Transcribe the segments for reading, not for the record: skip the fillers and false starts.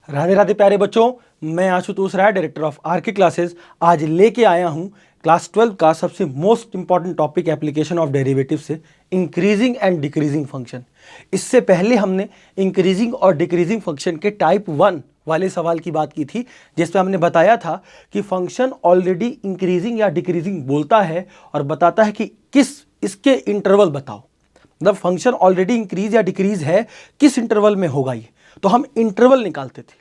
राधे राधे प्यारे बच्चों, मैं आशुतोष राय, डायरेक्टर ऑफ आरके क्लासेस। आज लेके आया हूं क्लास 12 का सबसे most important topic application of derivative से इंक्रीजिंग एंड डिक्रीजिंग फंक्शन। इससे पहले हमने इंक्रीजिंग और डिक्रीजिंग फंक्शन के टाइप 1 वाले सवाल की बात की थी, जिसमें हमने बताया था कि फंक्शन ऑलरेडी इंक्रीजिंग या डिक्रीजिंग बोलता है और बताता है कि किस इसके इंटरवल बताओ, मतलब फंक्शन ऑलरेडी इंक्रीज या डिक्रीज है किस इंटरवल में होगा ये, तो हम इंटरवल निकालते थे।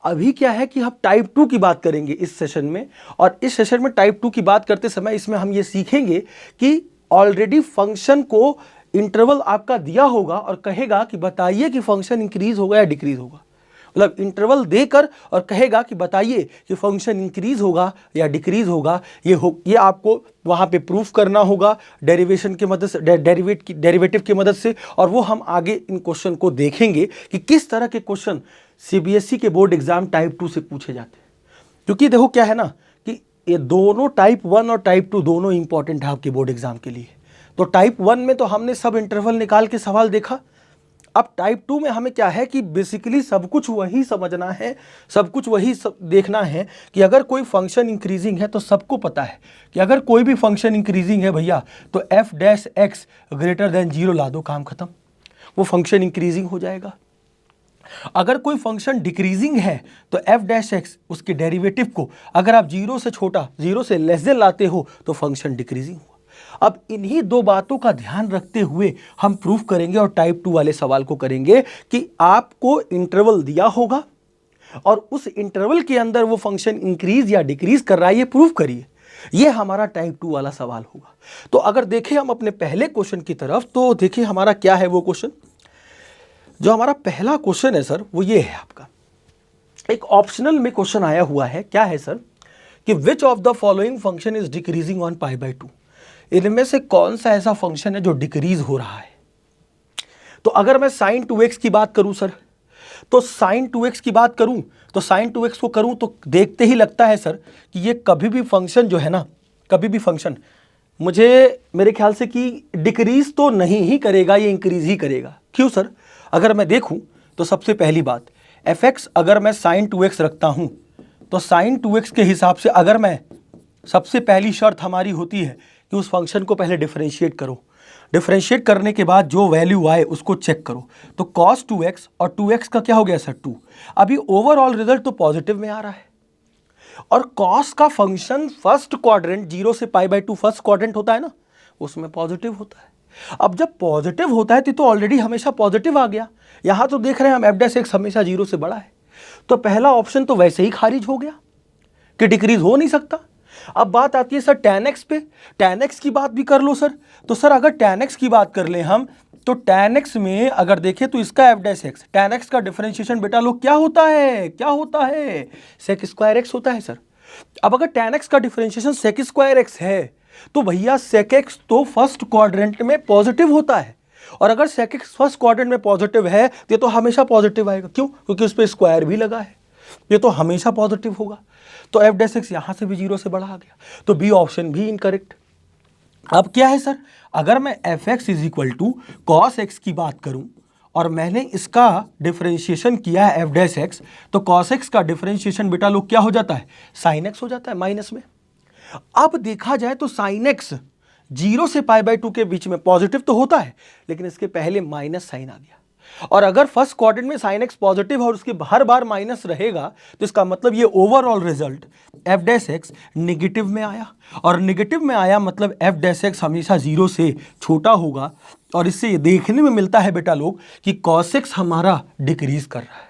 अभी क्या है कि हम टाइप 2 की बात करेंगे इस सेशन में, और इस सेशन में टाइप 2 की बात करते समय इसमें हम ये सीखेंगे कि ऑलरेडी फंक्शन को इंटरवल आपका दिया होगा और कहेगा कि बताइए कि फंक्शन इंक्रीज होगा या डिक्रीज होगा, मतलब इंटरवल देकर और कहेगा कि बताइए कि फंक्शन इंक्रीज होगा या डिक्रीज होगा। ये आपको वहां पे प्रूफ करना होगा डेरिवेशन की मदद से, डेरिवेटिव की मदद से, और वो हम आगे इन क्वेश्चन को देखेंगे कि किस तरह के क्वेश्चन सीबीएसई के बोर्ड एग्जाम टाइप 2 से पूछे जाते हैं। क्योंकि देखो क्या है ना कि ये दोनों टाइप 1 और टाइप 2 दोनों इंपॉर्टेंट है आपके बोर्ड एग्जाम के लिए। तो टाइप 1 में तो हमने सब इंटरवल निकाल के सवाल देखा। अब टाइप 2 में हमें क्या है कि बेसिकली सब कुछ वही समझना है, सब कुछ वही देखना है कि अगर कोई फंक्शन इंक्रीजिंग है तो सबको पता है कि अगर कोई भी फंक्शन इंक्रीजिंग है भैया तो f dash x greater than 0 ला दो, काम खत्म, वो फंक्शन इंक्रीजिंग हो जाएगा। अगर कोई फंक्शन डिक्रीजिंग है तो f डैश एक्स उसके डेरिवेटिव को अगर आप 0 से छोटा, 0 से लेस देन लाते हो तो फंक्शन डिक्रीजिंग हुआ। अब इन्हीं दो बातों का ध्यान रखते हुए हम प्रूफ करेंगे और टाइप 2 वाले सवाल को करेंगे कि आपको इंटरवल दिया होगा और उस इंटरवल के अंदर वो फंक्शन इंक्रीज या डिक्रीज कर रहा है, ये प्रूफ करिए। ये हमारा टाइप 2 वाला सवाल होगा। तो अगर देखें हम अपने पहले क्वेश्चन की तरफ, तो देखिए हमारा क्या है वो क्वेश्चन। जो हमारा पहला क्वेश्चन है सर वो ये है आपका, एक ऑप्शनल में क्वेश्चन आया हुआ है। क्या है सर कि which of the following function is decreasing on pi by 2, इनमें से कौन सा ऐसा फंक्शन है जो डिक्रीज हो रहा है। तो अगर मैं sin 2x की बात करूं सर, तो sin 2x की बात करूं तो sin 2x को करूं तो देखते ही लगता है सर कि ये कभी भी फंक्शन जो है ना, कभी भी फंक्शन मेरे ख्याल से कि डिक्रीज तो नहीं ही करेगा, ये इंक्रीज ही करेगा। क्यों सर? अगर मैं देखूं तो सबसे पहली बात fx अगर मैं sin 2x रखता हूं तो sin 2x के हिसाब से अगर मैं, सबसे पहली शर्त हमारी होती है कि उस फंक्शन को पहले डिफरेंशिएट करो, डिफरेंशिएट करने के बाद जो वैल्यू आए उसको चेक करो। तो cos 2x और 2x का क्या हो गया सर 2। अभी ओवरऑल रिजल्ट तो पॉजिटिव में आ रहा है और cos का फंक्शन फर्स्ट क्वाड्रेंट 0 से पाई बाय 2 फर्स्ट क्वाड्रेंट होता है ना, उसमें पॉजिटिव होता है। अब जब पॉजिटिव होता है तो ऑलरेडी हमेशा पॉजिटिव आ गया। यहां तो देख रहे हैं हम f डैश एक्स हमेशा 0 से बड़ा है, तो पहला ऑप्शन तो वैसे ही खारिज हो गया कि डिक्रीज हो नहीं सकता। अब बात आती है सर tan x पे, tan x की बात भी कर लो सर। तो सर अगर tan x की बात कर ले हम तो tan x में अगर देखें तो इसका f dash x, tan x का डिफरेंशिएशन बेटा लोग क्या होता है, क्या होता है, sec स्क्वायर x होता है सर। अब अगर tan x का डिफरेंशिएशन sec स्क्वायर x है तो भैया sec x तो फर्स्ट क्वाड्रेंट में पॉजिटिव होता है, और अगर sec x फर्स्ट क्वाड्रेंट में पॉजिटिव है तो हमेशा पॉजिटिव आएगा। क्यों? क्योंकि उस पर स्क्वायर भी लगा है, ये तो हमेशा पॉजिटिव होगा। तो f डैश एक्स यहां से भी 0 से बड़ा आ गया, तो बी ऑप्शन भी इनकरेक्ट। अब क्या है सर, अगर मैं fx is equal to cos x की बात करूं और मैंने इसका डिफरेंशिएशन किया है f डैश एक्स, तो cos x का डिफरेंशिएशन बेटा लोग क्या हो जाता है, sin x हो जाता है माइनस में। अब देखा जाए तो sin x 0 से पाई बाय 2 के बीच में पॉजिटिव तो होता है, लेकिन इसके पहले माइनस साइन आ गया, और अगर फर्स्ट क्वाड्रेंट में sin x पॉजिटिव और उसके हर बार माइनस रहेगा तो इसका मतलब ये overall result f dash x negative में आया, और निगेटिव में आया मतलब f डैश एक्स हमेशा 0 से छोटा होगा। और इससे ये देखने में मिलता है बेटा लोग कि cos x हमारा डिक्रीज कर रहा है।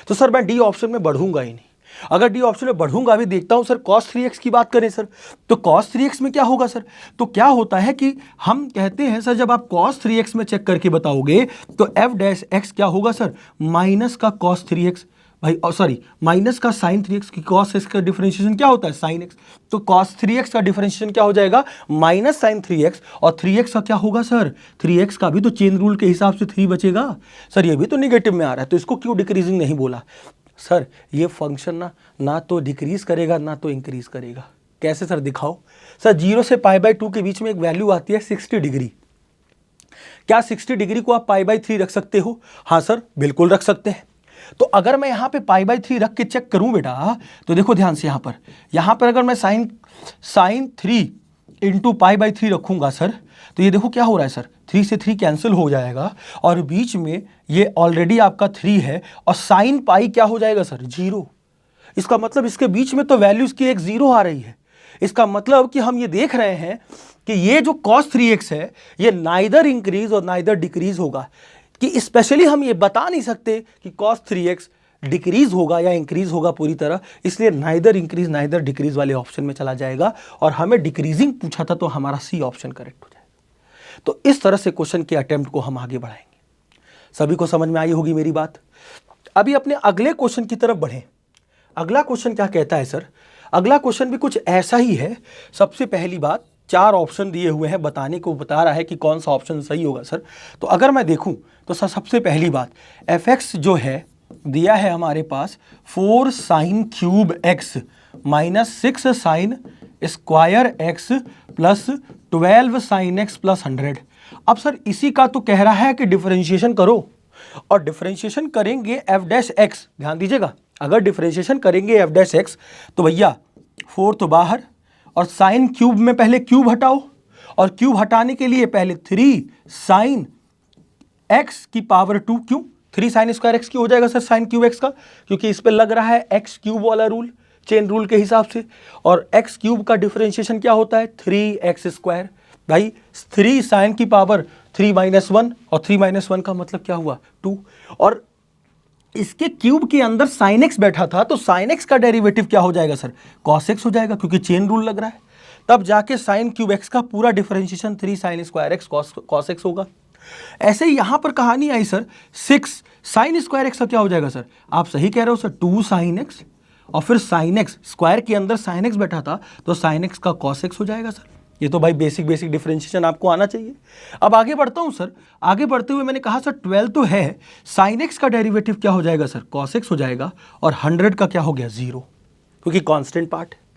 तो सर मैं डी ऑप्शन में बढ़ूंगा ही नहीं। अगर डी ऑप्शन में बढ़ूंगा, अभी देखता हूं सर cos 3x की बात करें सर, तो cos 3x में क्या होगा सर, तो क्या होता है कि हम कहते हैं सर जब आप cos 3x में चेक करके बताओगे तो f डैश एक्स क्या होगा सर, माइनस का cos 3x, भाई सॉरी माइनस का sin 3x की cos x का डिफरेंशिएशन क्या होता है sin x, तो cos 3x का डिफरेंशिएशन क्या हो जाएगा माइनस sin 3x, और 3x का क्या होगा सर, 3x का भी तो चेन रूल के हिसाब से 3 बचेगा। सर ये भी तो निगेटिव में आ रहा है, तो इसको क्यों डिक्रीजिंग नहीं बोला। सर ये फंक्शन ना तो डिक्रीज करेगा ना तो इंक्रीज करेगा। कैसे सर, दिखाओ। सर 0 से पाई बाय 2 के बीच में एक वैल्यू आती है 60 डिग्री। क्या 60 डिग्री को आप पाई बाय 3 रख सकते हो? हाँ सर बिल्कुल रख सकते हैं। तो अगर मैं यहाँ पे पाई बाई 3 रख के चेक करूं बेटा, तो देखो ध्यान से यहाँ पर अगर मैं साइन 3 इंटू पाई बाई 3 रखूंगा सर, तो ये देखो क्या हो रहा है सर, 3 से 3 कैंसिल हो जाएगा और बीच में ये ऑलरेडी आपका 3 है और साइन पाई क्या हो जाएगा सर, 0। इसका मतलब इसके बीच में तो वैल्यूज की एक 0 आ रही है। इसका मतलब कि हम ये देख रहे हैं कि ये जो cos 3x है ये नाइदर इंक्रीज और नाइदर डिक्रीज होगा, कि स्पेशली हम ये बता नहीं सकते कि cos 3x डिक्रीज होगा या इंक्रीज होगा पूरी तरह, इसलिए नाइदर इंक्रीज नाइदर डिक्रीज वाले ऑप्शन में चला जाएगा और हमें डिक्रीजिंग पूछा था तो हमारा सी ऑप्शन करेक्ट हो जाएगा। तो इस तरह से क्वेश्चन के अटेम्प्ट को हम आगे बढ़ाएंगे। सभी को समझ में आई होगी मेरी बात। अभी अपने अगले क्वेश्चन की तरफ बढ़ें। अगला क्वेश्चन क्या कहता है सर, अगला क्वेश्चन भी कुछ ऐसा ही है। सबसे पहली बात, 4 ऑप्शन दिए हुए हैं, बताने को बता रहा है कि कौन सा ऑप्शन सही होगा सर। तो अगर मैं देखूं तो सर सबसे पहली बात, fx जो है दिया है हमारे पास 4 sine cube x minus 6 sine square x plus 12 sine x plus 100। अब सर इसी का तो कह रहा है कि डिफरेंशिएशन करो, और डिफरेंशिएशन करेंगे f डैश x, ध्यान दीजिएगा, अगर डिफरेंशिएशन करेंगे f डैश x तो भैया 4 तो बाहर और साइन क्यूब में पहले क्यूब हटाओ, और क्यूब हटाने के लिए पहले 3 साइन x की पावर 2, क्यों 3 साइन स्क्वायर x क्यों हो जाएगा सर साइन क्यूब x का, क्योंकि इस पे लग रहा है x क्यूब वाला रूल, चेन रूल के हिसाब से, और x क्यूब का डिफरेंशिएशन क्या होता है 3x स्क्वायर। भाई 3 साइन की पावर 3 माइनस 1 और 3 माइनस 1 का मतलब क्या हुआ 2, और इसके क्यूब के अंदर साइन एक्स बैठा था तो साइन एक्स का डेरिवेटिव क्या हो जाएगा सर, कॉस एक्स हो जाएगा, क्योंकि चेन रूल लग रहा है। तब जाके साइन क्यूब एक्स का पूरा differentiation 3 sign square x cos x होगा। ऐसे ही यहां पर कहानी आई सर 6 साइन स्क्वायर एक्स का क्या हो जाएगा सर, आप सही कह रहे हो सर 2 साइन एक्स, और फिर साइन एक्स स्क्वायर के अंदर साइन एक्स बैठा था तो साइन एक्स का कॉस एक्स हो जाएगा सर। ये तो भाई बेसिक डिफरेंशिएशन आपको आना चाहिए। अब आगे बढ़ता हूं सर, आगे बढ़ते हुए मैंने कहा सर 12 तो है, साइन एक्स का डेरिवेटिव क्या हो जाएगा सर, कॉस एक्स हो जाएगा, और 100 का क्या हो गया 0, क्योंकि कांस्टेंट पार्ट है।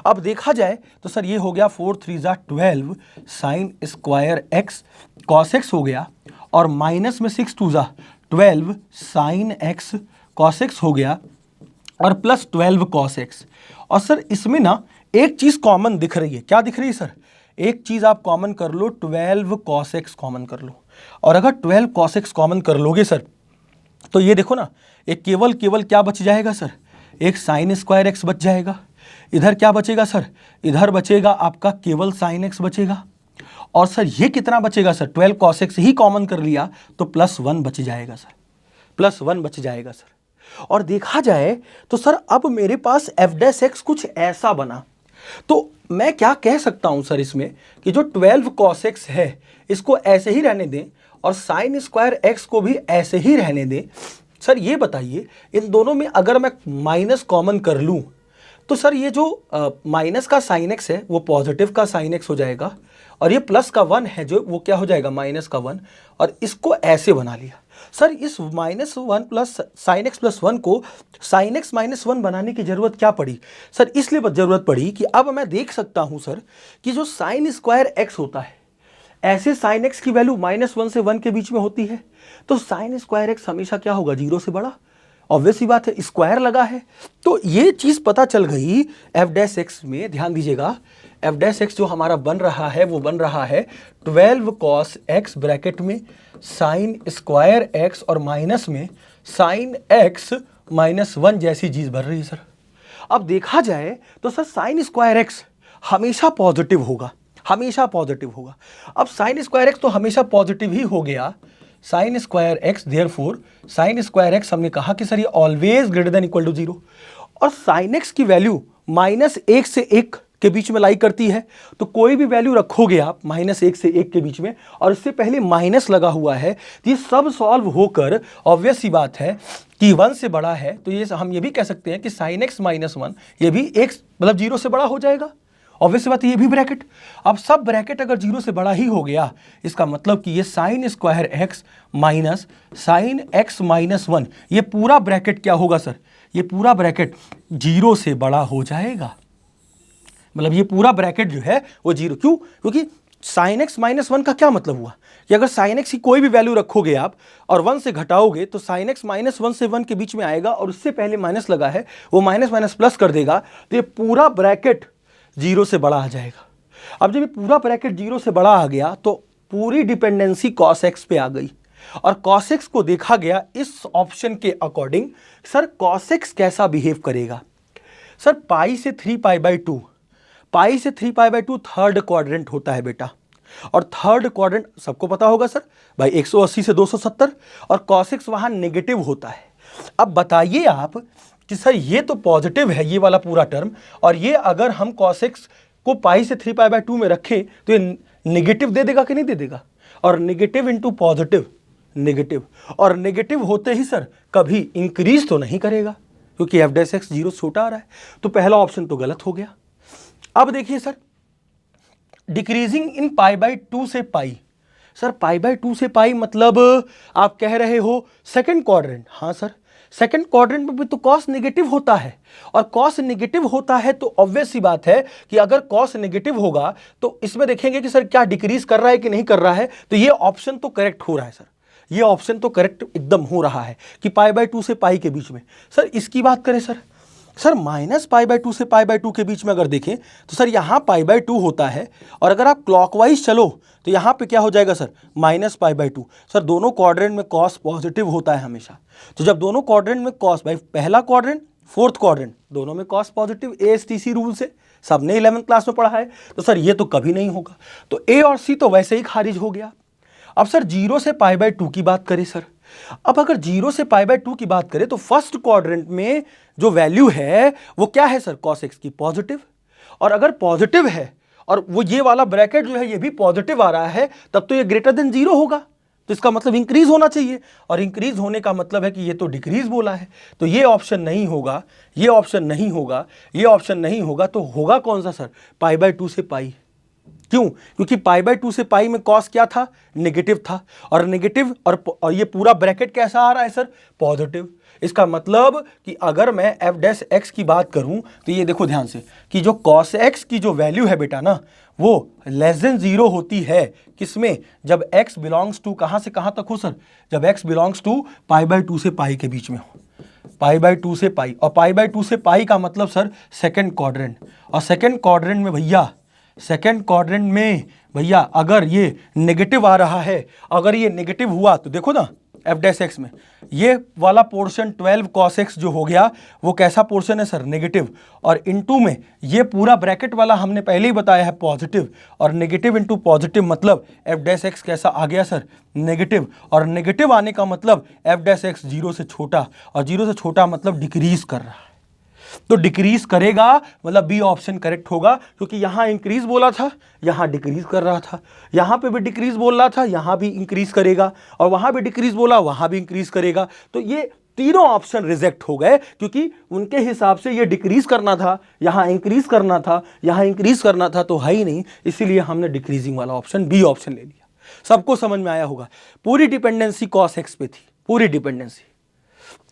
अब देखा जाए तो सर ये हो गया 4 3 12 sign square x cos x हो गया, और माइनस में 6 2 12 साइन एक्स कॉस एक्स हो गया, और प्लस 12 कॉस एक्स। और सर इसमें ना एक चीज कॉमन दिख रही है, क्या दिख रही है सर, एक चीज आप कॉमन कर लो, 12 cos x कॉमन कर लो, और अगर 12 cos x कॉमन कर लोगे सर तो ये देखो ना, एक केवल क्या बच जाएगा सर, एक साइन स्क्वायर x बच जाएगा। इधर क्या बचेगा सर, इधर बचेगा आपका केवल साइन x बचेगा, और सर ये कितना बचेगा सर, 12 cos x ही कॉमन कर लिया तो +1 बच जाएगा सर, +1 बच जाएगा सर। और देखा जाए तो सर अब मेरे पास f डैश x कुछ ऐसा बना, तो मैं क्या कह सकता हूं सर इसमें कि जो 12 cos x है इसको ऐसे ही रहने दें और साइन स्क्वायर x को भी ऐसे ही रहने दें। सर ये बताइए इन दोनों में अगर मैं माइनस कॉमन कर लूं तो सर ये जो माइनस का साइन x है वो पॉजिटिव का साइन x हो जाएगा, और ये प्लस का 1 है जो वो क्या हो जाएगा माइनस का 1, और इसको ऐसे बना लिया। सर इस -1 प्लस साइन एक्स प्लस 1 को साइन एक्स माइनस 1 बनाने की जरूरत क्या पड़ी सर, इसलिए जरूरत पड़ी कि अब मैं देख सकता हूं सर कि जो साइन स्क्वायर एक्स होता है ऐसे साइन एक्स की वैल्यू -1 से 1 के बीच में होती है, तो साइन स्क्वायर एक्स हमेशा क्या होगा 0 से बड़ा, ऑब्वियस ही बात है, स्क्वायर लगा है। तो ये चीज पता चल गई एफ डैश एक्स में। ध्यान दीजिएगा एफ डैश एक्स जो हमारा बन रहा है वो बन रहा है 12 cos x ब्रैकेट में साइन स्क्वायर x और माइनस में साइन x -1 जैसी चीज बन रही है सर। अब देखा जाए तो सर साइन स्क्वायर x हमेशा पॉजिटिव होगा, हमेशा पॉजिटिव होगा। अब साइन स्क्वायर x तो हमेशा पॉजिटिव ही हो गया, sine square x, therefore sine square x हमने कहा कि सर ये always greater than equal to 0, और साइन एक्स की वैल्यू -1 से 1 के बीच में लाई करती है, तो कोई भी वैल्यू रखोगे आप -1 से 1 के बीच में और इससे पहले माइनस लगा हुआ है, तो ये सब सॉल्व होकर ऑब्वियस ही बात है कि 1 से बड़ा है, तो ये हम ये भी कह सकते हैं कि साइन एक्स -1 ये भी 1 मतलब 0 से बड़ा हो जाएगा। ऑब्वियस बात है ये भी ब्रैकेट, अब सब ब्रैकेट अगर 0 से बड़ा ही हो गया, इसका मतलब कि ये sign square x minus sine x -1 ये पूरा ब्रैकेट क्या होगा सर, ये पूरा ब्रैकेट 0 से बड़ा हो जाएगा। मतलब ये पूरा ब्रैकेट जो है वो 0, क्यों? क्योंकि साइन एक्स माइनस वन का क्या मतलब हुआ कि अगर साइन एक्स की कोई भी वैल्यू रखोगे आप और वन से घटाओगे तो साइन एक्स माइनस वन से वन के बीच में आएगा और उससे पहले माइनस लगा है वो माइनस माइनस प्लस कर देगा, तो ये पूरा ब्रैकेट जीरो से बड़ा आ जाएगा। अब जब ये पूरा ब्रैकेट जीरो से बड़ा आ गया तो पूरी डिपेंडेंसी कॉस एक्स पे आ गई और कॉस एक्स को देखा गया इस ऑप्शन के अकॉर्डिंग, सर कॉस एक्स कैसा बिहेव करेगा। सर पाई से 3π/2, पाई से 3π/2 थर्ड क्वाड्रेंट होता है बेटा, और थर्ड क्वाड्रेंट सबको पता होगा सर भाई 180 से 270, और cos x वहां नेगेटिव होता है। अब बताइए आप कि सर ये तो पॉजिटिव है ये वाला पूरा टर्म, और ये अगर हम cos x को पाई से 3π/2 में रखें तो ये नेगेटिव दे देगा कि नहीं दे देगा, और नेगेटिव इंटू पॉजिटिव नेगेटिव, और नेगेटिव होते ही सर कभी इंक्रीज तो नहीं करेगा क्योंकि एफ डैश एक्स जीरो छोटा आ रहा है, तो पहला ऑप्शन तो गलत हो गया। अब देखिए सर डिक्रीजिंग इन π/2 से पाई, सर π/2 से पाई मतलब आप कह रहे हो सेकंड क्वाड्रेंट। हाँ सर सेकंड क्वाड्रेंट में भी तो कॉस नेगेटिव होता है, और कॉस नेगेटिव होता है तो ऑब्वियस सी बात है कि अगर कॉस नेगेटिव होगा तो इसमें देखेंगे कि सर क्या डिक्रीज कर रहा है कि नहीं कर रहा है, तो ये ऑप्शन तो करेक्ट हो रहा है सर, ये ऑप्शन तो करेक्ट एकदम हो रहा है कि π/2 से पाई के बीच में। सर इसकी बात करें सर माइनस π/2 से π/2 के बीच में अगर देखें तो सर यहाँ π/2 होता है, और अगर आप क्लॉकवाइज चलो तो यहाँ पे क्या हो जाएगा सर माइनस π/2। सर दोनों क्वाड्रेंट में कॉस पॉजिटिव होता है हमेशा, तो जब दोनों क्वाड्रेंट में कॉस, भाई पहला क्वाड्रेंट फोर्थ क्वाड्रेंट दोनों में कॉस पॉजिटिव, ASTC रूल से सबने 11th क्लास में पढ़ा है, तो सर ये तो कभी नहीं होगा, तो A और C तो वैसे ही खारिज हो गया। अब सर 0 से π/2 की बात करें सर, अब अगर 0 से π/2 की बात करें तो फर्स्ट क्वाड्रेंट में जो वैल्यू है वो क्या है सर cos x की पॉजिटिव, और अगर पॉजिटिव है और वो ये वाला ब्रैकेट जो है ये भी पॉजिटिव आ रहा है तब तो ये ग्रेटर देन 0 होगा, तो इसका मतलब इंक्रीज होना चाहिए, और इंक्रीज होने का मतलब है कि ये तो डिक्रीज बोला है, तो ये ऑप्शन नहीं होगा, ये ऑप्शन नहीं होगा, ये ऑप्शन नहीं होगा, तो होगा कौन सा सर π/2 से पाई। क्यों? क्योंकि π/2 से पाई में कॉस क्या था नेगेटिव था, और नेगेटिव और ये पूरा ब्रैकेट कैसा आ रहा है सर पॉजिटिव। इसका मतलब कि अगर मैं एफ डैश एक्स की बात करूं तो ये देखो ध्यान से कि जो cos x की जो वैल्यू है बेटा ना वो लेस देन 0 होती है, किसमें, जब x बिलोंग्स टू कहां से कहां तक हो सर, जब x बिलोंग्स टू π/2 से पाई के बीच में हो, π/2 से पाई, और π/2 से पाई का मतलब सर सेकेंड क्वाड्रेंट, और सेकेंड क्वाड्रेंट में भैया सेकेंड क्वाड्रेंट में भैया अगर ये नेगेटिव आ रहा है, अगर ये नेगेटिव हुआ तो देखो ना एफ डैश एक्स में ये वाला पोर्शन 12 cos x जो हो गया वो कैसा पोर्शन है सर नेगेटिव, और इनटू में ये पूरा ब्रैकेट वाला हमने पहले ही बताया है पॉजिटिव, और नेगेटिव इनटू पॉजिटिव मतलब एफ डैश एक्स कैसा आ गया सर नेगेटिव, और नेगेटिव आने का मतलब एफ डैश एक्स 0 से छोटा, और 0 से छोटा मतलब डिक्रीज कर रहा है, तो डिक्रीज करेगा मतलब बी ऑप्शन करेक्ट होगा, क्योंकि यहां इंक्रीज बोला था यहां डिक्रीज कर रहा था, यहां पे भी डिक्रीज बोल रहा था यहां भी इंक्रीज करेगा, और वहां भी डिक्रीज बोला वहां भी इंक्रीज करेगा, तो ये तीनों ऑप्शन रिजेक्ट हो गए क्योंकि उनके हिसाब से ये डिक्रीज करना था यहां इंक्रीज करना था यहां इंक्रीज करना था, तो है ही नहीं, इसीलिए हमने डिक्रीजिंग वाला ऑप्शन बी ऑप्शन ले लिया। सबको समझ में आया होगा, पूरी डिपेंडेंसी cos x पे थी, पूरी डिपेंडेंसी।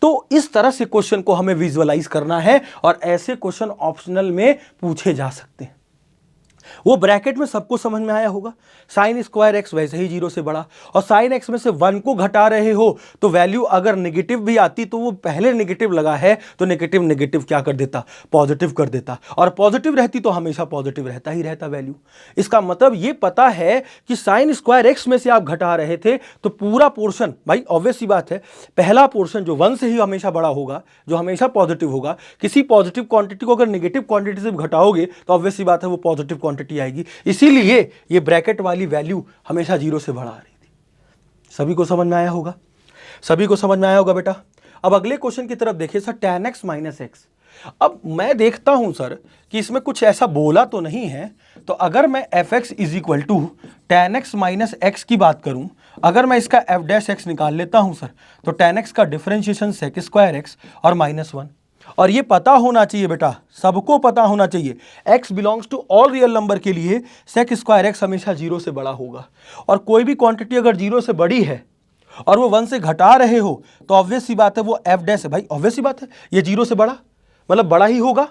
तो इस तरह से क्वेश्चन को हमें विजुअलाइज करना है, और ऐसे क्वेश्चन ऑप्शनल में पूछे जा सकते हैं। वो ब्रैकेट में सबको समझ में आया होगा, साइन स्क्वायर एक्स वैसे ही 0 से बड़ा, और साइन एक्स में से 1 को घटा रहे हो तो वैल्यू अगर नेगेटिव भी आती तो वो पहले नेगेटिव लगा है तो नेगेटिव नेगेटिव क्या कर देता पॉजिटिव कर देता, और पॉजिटिव रहती तो हमेशा पॉजिटिव रहता ही रहता वैल्यू। इसका मतलब ये पता है कि साइन स्क्वायर एक्स में से आप घटा रहे थे तो पूरा पोर्शन, भाई ऑब्वियस सी बात है पहला पोर्शन जो 1 से ही हमेशा बड़ा होगा, जो हमेशा पॉजिटिव होगा, किसी पॉजिटिव क्वांटिटी को अगर नेगेटिव क्वांटिटी से घटाओगे तो ऑब्वियस सी बात है वो पॉजिटिव क्वांटिटी आएगी, इसीलिए ये ब्रैकेट वाली वैल्यू हमेशा 0 से बड़ा आ रही थी। सभी को समझ में आया होगा, सभी को समझ में आया होगा बेटा। अब अगले क्वेश्चन की तरफ देखिए sir tan x minus x. अब मैं देखता हूं सर कि इसमें कुछ ऐसा बोला तो नहीं है, तो अगर मैं f x is equal to ten x minus x की बात करूं, अगर मैं इसका एफ डैश एक्स निकाल लेता हूं सर तो tan x का डिफरेंशिएशन सेक स्क्वायर एक्स और -1, और ये पता होना चाहिए बेटा, सबको पता होना चाहिए x belongs to all real number के लिए सेक स्क्वायर एक्स हमेशा 0 से बड़ा होगा, और कोई भी क्वांटिटी अगर 0 से बड़ी है और वो 1 से घटा रहे हो तो ऑब्वियस सी बात है वो एफ डैश है, भाई ऑब्वियस सी बात है ये 0 से बड़ा मतलब बड़ा ही होगा,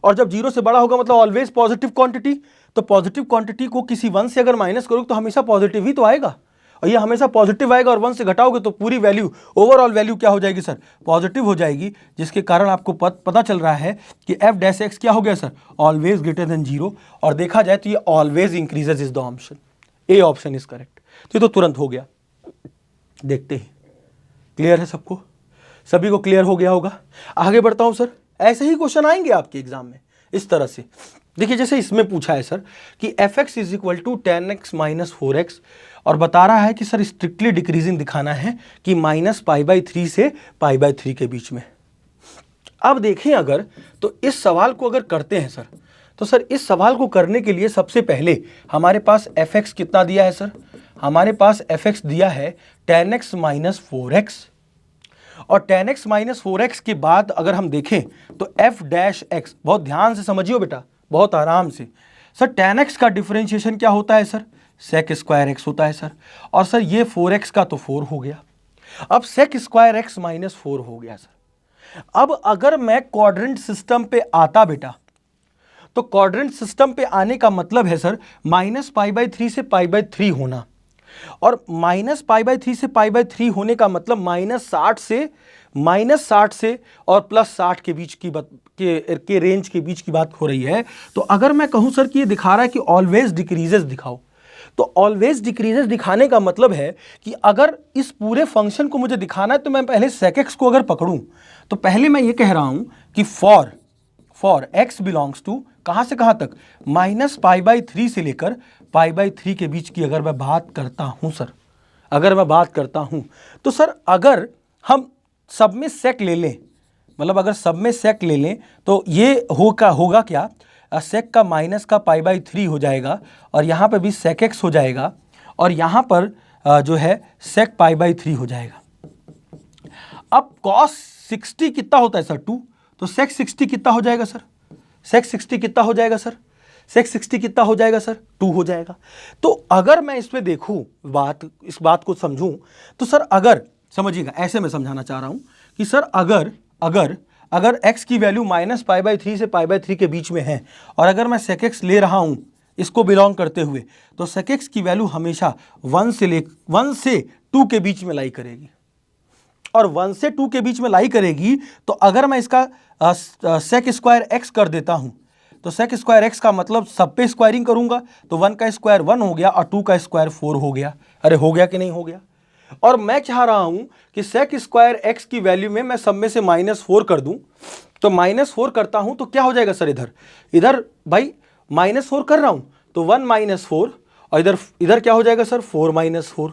और जब 0 से बड़ा होगा मतलब ऑलवेज पॉजिटिव क्वांटिटी, तो पॉजिटिव क्वांटिटी को किसी 1 से अगर माइनस करोगे तो हमेशा पॉजिटिव ही तो आएगा, और ये हमेशा पॉजिटिव आएगा, और 1 से घटाओगे तो पूरी वैल्यू, ओवरऑल वैल्यू क्या हो जाएगी सर, पॉजिटिव हो जाएगी, जिसके कारण आपको पता चल रहा है कि एफ डैश एक्स क्या हो गया सर, ऑलवेज ग्रेटर देन 0, और देखा जाए तो ये always increases is the option, A option is correct. तो ये तो तुरंत हो गया, देखते ही क्लियर है सबको, सभी को क्लियर हो गया होगा। आगे बढ़ता हूं सर, ऐसे ही क्वेश्चन आएंगे आपके एग्जाम में इस तरह से। देखिए जैसे इसमें पूछा है सर कि f x is equal to 10x minus 4x, और बता रहा है कि सर स्ट्रिक्टली डिक्रीजिंग दिखाना है कि -π/3 से π/3 के बीच में। अब देखें अगर तो इस सवाल को अगर करते हैं सर, तो सर इस सवाल को करने के लिए सबसे पहले हमारे पास एफ एक्स कितना दिया है सर, हमारे पास एफ एक्स दिया है 10x माइनस 4x, और 10x माइनस 4x के बाद अगर हम देखें तो एफ डैश एक्स, बहुत ध्यान से समझियो बेटा, बहुत आराम से। सर 10x का डिफरेंशिएशन क्या होता है सर, सेक स्क्वायर एक्स होता है सर, और सर ये 4x का तो 4 हो गया, अब सेक स्क्वायर एक्स माइनस 4 हो गया सर। अब अगर मैं क्वाड्रेंट सिस्टम पे आता बेटा, तो क्वाड्रेंट सिस्टम पे आने का मतलब है सर -π/3 से π/3 होना, और -π/3 से π/3 होने का मतलब -60 से और +60 के बीच की के रेंज के बीच की बात हो रही है। तो अगर मैं कहूं सर कि ये दिखा रहा है कि ऑलवेज डिक्रीजेस दिखाओ, तो ऑलवेज डिक्रीजेस दिखाने का मतलब है कि अगर इस पूरे फंक्शन को मुझे दिखाना है तो मैं पहले sec x को अगर पकड़ूं, तो पहले मैं ये कह रहा हूं कि फॉर x बिलोंग्स टू कहां से कहां तक, -π/3 से लेकर π/3 के बीच की अगर मैं बात करता हूं सर, अगर मैं बात करता हूं, तो सर अगर हम सब में सेक ले लें, मतलब अगर सब में सेक ले लें तो ये होगा क्या, सेक का माइनस का π/3 हो जाएगा, और यहाँ पे भी सेक एक्स हो जाएगा, और यहाँ पर जो है सेक π/3 हो जाएगा। अब cos 60 कितना होता है सर, 2, तो सेक 60 कितना हो जाएगा सर, सेक 60 कितना हो जाएगा सर, सेक 60 कितना हो जाएगा सर, 2 हो जाएगा। तो अगर मैं इसमें देखूं इस बात को समझूं, तो सर अगर समझिएगा, ऐसे मैं समझाना चाह रहा हूं कि सर अगर x की वैल्यू -π/3 से π/3 के बीच में है, और अगर मैं sec x ले रहा हूं इसको बिलोंग करते हुए, तो sec x की वैल्यू हमेशा 1 से 2 के बीच में लाई करेगी, और 1 से 2 के बीच में लाई करेगी। तो अगर मैं इसका sec स्क्वायर x कर देता हूं, तो sec स्क्वायर x का मतलब सब पे स्क्वायरिंग करूंगा, तो 1 का स्क्वायर 1 हो गया, और 2 का स्क्वायर 4 हो गया। अरे हो गया कि नहीं हो गया। और मैं चाह रहा हूं कि सेक स्क्वायर एक्स की वैल्यू में मैं सब में से -4 कर दूं, तो -4 करता हूं तो क्या हो जाएगा सर, इधर भाई -4 कर रहा हूं तो 1 - 4, और इधर क्या हो जाएगा सर, 4 - 4,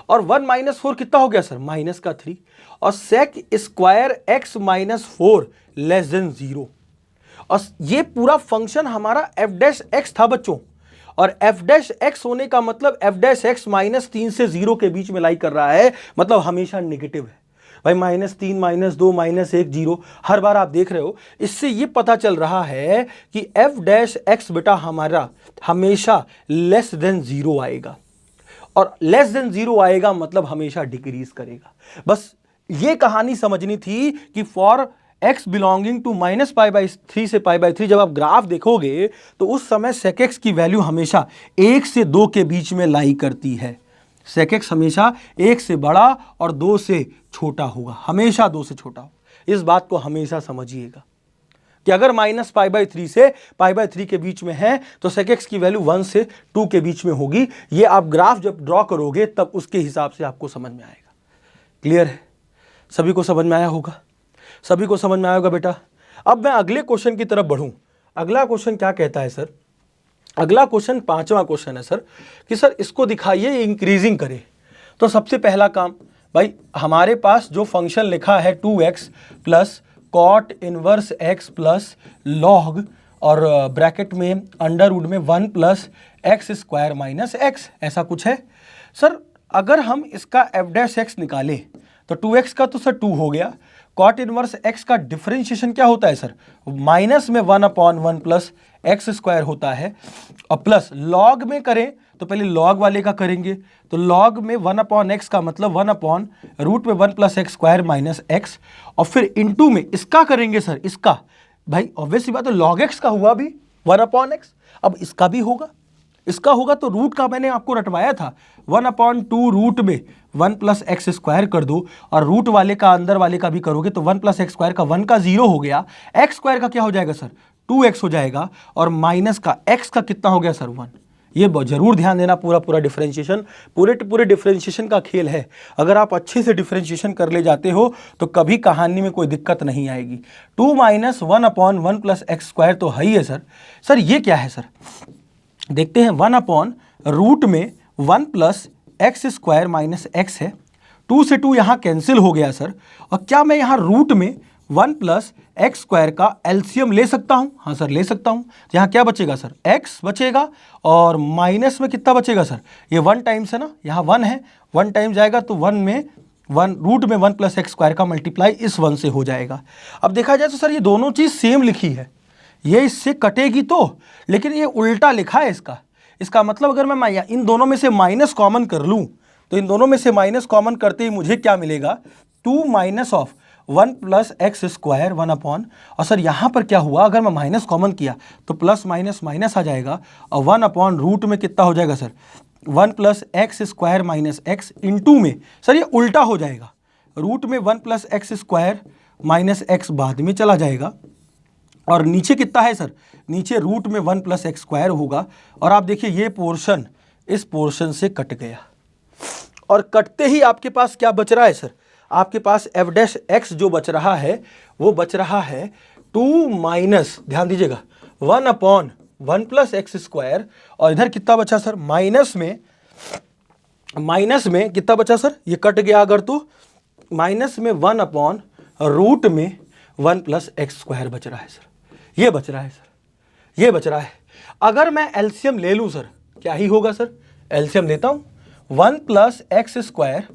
और 1 - 4 कितना हो गया सर, -3, और sec square x -4 less than 0, और ये पूरा फंक्शन हमारा एफ डैश एक्स था बच्चों, और एफ डैश एक्स होने का मतलब एफ डैश एक्स -3 से 0 के बीच में लाई कर रहा है, मतलब हमेशा नेगेटिव है भाई, -3 -2 -1 0 हर बार आप देख रहे हो। इससे ये पता चल रहा है कि एफ डैश एक्स बेटा हमारा हमेशा लेस देन 0 आएगा, और लेस देन 0 आएगा मतलब हमेशा डिक्रीज करेगा। बस ये कहानी समझनी थी कि फॉर x बिलोंगिंग टू -π/3 से π/3 जब आप ग्राफ देखोगे तो उस समय sec x की वैल्यू हमेशा 1 से 2 के बीच में लाई करती है। sec x हमेशा 1 से बड़ा और 2 से छोटा होगा, हमेशा 2 से छोटा होगा। इस बात को हमेशा समझिएगा कि अगर -π/3 से π/3 के बीच में है तो sec x की वैल्यू 1 से 2 के बीच में होगी। ये आप ग्राफ जब ड्रॉ करोगे तब उसके हिसाब से आपको समझ में आएगा। क्लियर है, सभी को समझ में आया होगा, सभी को समझ में आएगा बेटा। अब मैं अगले क्वेश्चन की तरफ बढ़ूं। अगला क्वेश्चन क्या कहता है सर, अगला क्वेश्चन 5वां क्वेश्चन है सर कि सर इसको दिखाइए इंक्रीजिंग करे। तो सबसे पहला काम भाई, हमारे पास जो फंक्शन लिखा है 2x plus cot inverse x plus log और ब्रैकेट में अंडर रूट में 1 plus x square minus x, ऐसा कुछ है सर। अगर हम इसका एफ डैश एक्स निकालें तो 2x का तो सर 2 हो गया, कॉट इनवर्स x का डिफरेंशिएशन क्या होता है सर, माइनस में 1/1 प्लस एक्स स्क्वायर होता है, और प्लस लॉग में करें तो पहले लॉग वाले का करेंगे, तो लॉग में 1/x का मतलब 1/रूट में 1 plus x square minus x, और फिर इनटू में इसका करेंगे सर, इसका भाई ऑब्वियस सी बात है लॉग एक्स का हुआ भी 1/x, अब इसका भी होगा, इसका होगा तो रूट का मैंने आपको रटवाया था 1/2 रूट में 1 प्लस एक्स स्क्वायर कर दो, और रूट वाले का अंदर वाले का भी करोगे तो 1 प्लस एक्स स्क्वायर का 1 का 0 हो गया, एक्स स्क्वायर का क्या हो जाएगा सर 2x हो जाएगा, और माइनस का x का कितना हो गया सर 1। ये जरूर ध्यान देना, पूरा डिफरेंशिएशन पूरे डिफरेंशिएशन का खेल है। अगर आप अच्छे से डिफरेंशिएशन कर ले जाते हो तो कभी कहानी में कोई दिक्कत नहीं आएगी। 2 माइनस 1/1 प्लस एक्स स्क्वायर तो है ही है सर। सर ये क्या है सर, देखते हैं। 1/रूट में 1 plus x square minus x है, 2 से 2 यहाँ कैंसिल हो गया सर। और क्या मैं यहाँ रूट में 1 प्लस एक्स स्क्वायर का एलसीएम ले सकता हूँ? हाँ सर ले सकता हूँ। यहाँ क्या बचेगा सर, x बचेगा, और माइनस में कितना बचेगा सर, ये 1 टाइम्स है ना, यहाँ 1 है, 1 टाइम जाएगा तो 1 में 1 रूट में 1 प्लस एक्स स्क्वायर का मल्टीप्लाई इस 1 से हो जाएगा। अब देखा जाए तो सर ये दोनों चीज़ सेम लिखी है, ये इससे कटेगी तो, लेकिन ये उल्टा लिखा है इसका मतलब अगर मैं इन दोनों में से माइनस कॉमन कर लूँ तो इन दोनों में से माइनस कॉमन करते ही मुझे क्या मिलेगा, 2 minus of 1 plus x square 1/, और सर यहाँ पर क्या हुआ, अगर मैं माइनस कॉमन किया तो प्लस माइनस माइनस आ जाएगा, और 1/ रूट में कितना हो जाएगा sir 1 plus x square minus x into में, सर ये उल्टा हो जाएगा, रूट में 1 plus x square minus x बाद में चला जाएगा, और नीचे कितना है सर, नीचे रूट में 1 प्लस एक्स स्क्वायर होगा। और आप देखिए ये पोर्शन इस पोर्शन से कट गया, और कटते ही आपके पास क्या बच रहा है सर, आपके पास एफ डैश एक्स जो बच रहा है वो बच रहा है 2 माइनस, ध्यान दीजिएगा 1/1 प्लस एक्स स्क्वायर, और इधर कितना बचा सर, माइनस में कितना बचा सर, ये कट गया अगर तो माइनस में 1/रूट में 1 प्लस एक्स स्क्वायर बच रहा है सर, ये बच रहा है सर, ये बच रहा है। अगर मैं एलसीएम ले लूँ सर क्या ही होगा सर, एलसीएम लेता हूँ 1 प्लस एक्स स्क्वायर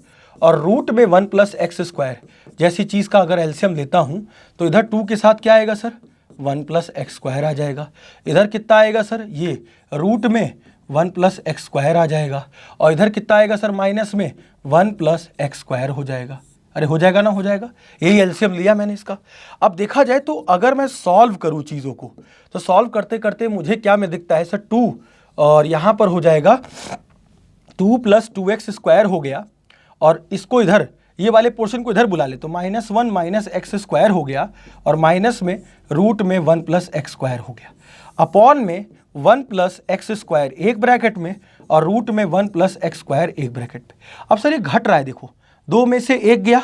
और रूट में 1 प्लस एक्स स्क्वायर जैसी चीज़ का अगर एलसीएम लेता हूँ तो इधर 2 के साथ क्या आएगा सर, 1 प्लस एक्स स्क्वायर आ जाएगा, इधर कितना आएगा सर, ये रूट में 1 प्लस एक्स स्क्वायर आ जाएगा, और इधर कितना आएगा सर, माइनस में 1 प्लस एक्स स्क्वायर हो जाएगा। अरे हो जाएगा ना, हो जाएगा, यही एलसीएम लिया मैंने इसका। अब देखा जाए तो अगर मैं सॉल्व करूँ चीज़ों को तो सॉल्व करते करते मुझे क्या में दिखता है सर 2, और यहाँ पर हो जाएगा 2 प्लस 2x स्क्वायर हो गया, और इसको इधर ये वाले पोर्शन को इधर बुला ले तो -1 माइनस एक्स स्क्वायर हो गया, और माइनस में रूट में 1 प्लस एक्स स्क्वायर हो गया, अपॉन में 1 प्लस एक्स स्क्वायर एक ब्रैकेट में और रूट में 1 प्लस एक्स स्क्वायर एक ब्रैकेट पे। अब सर ये घट रहा है, देखो 2 में से 1 गया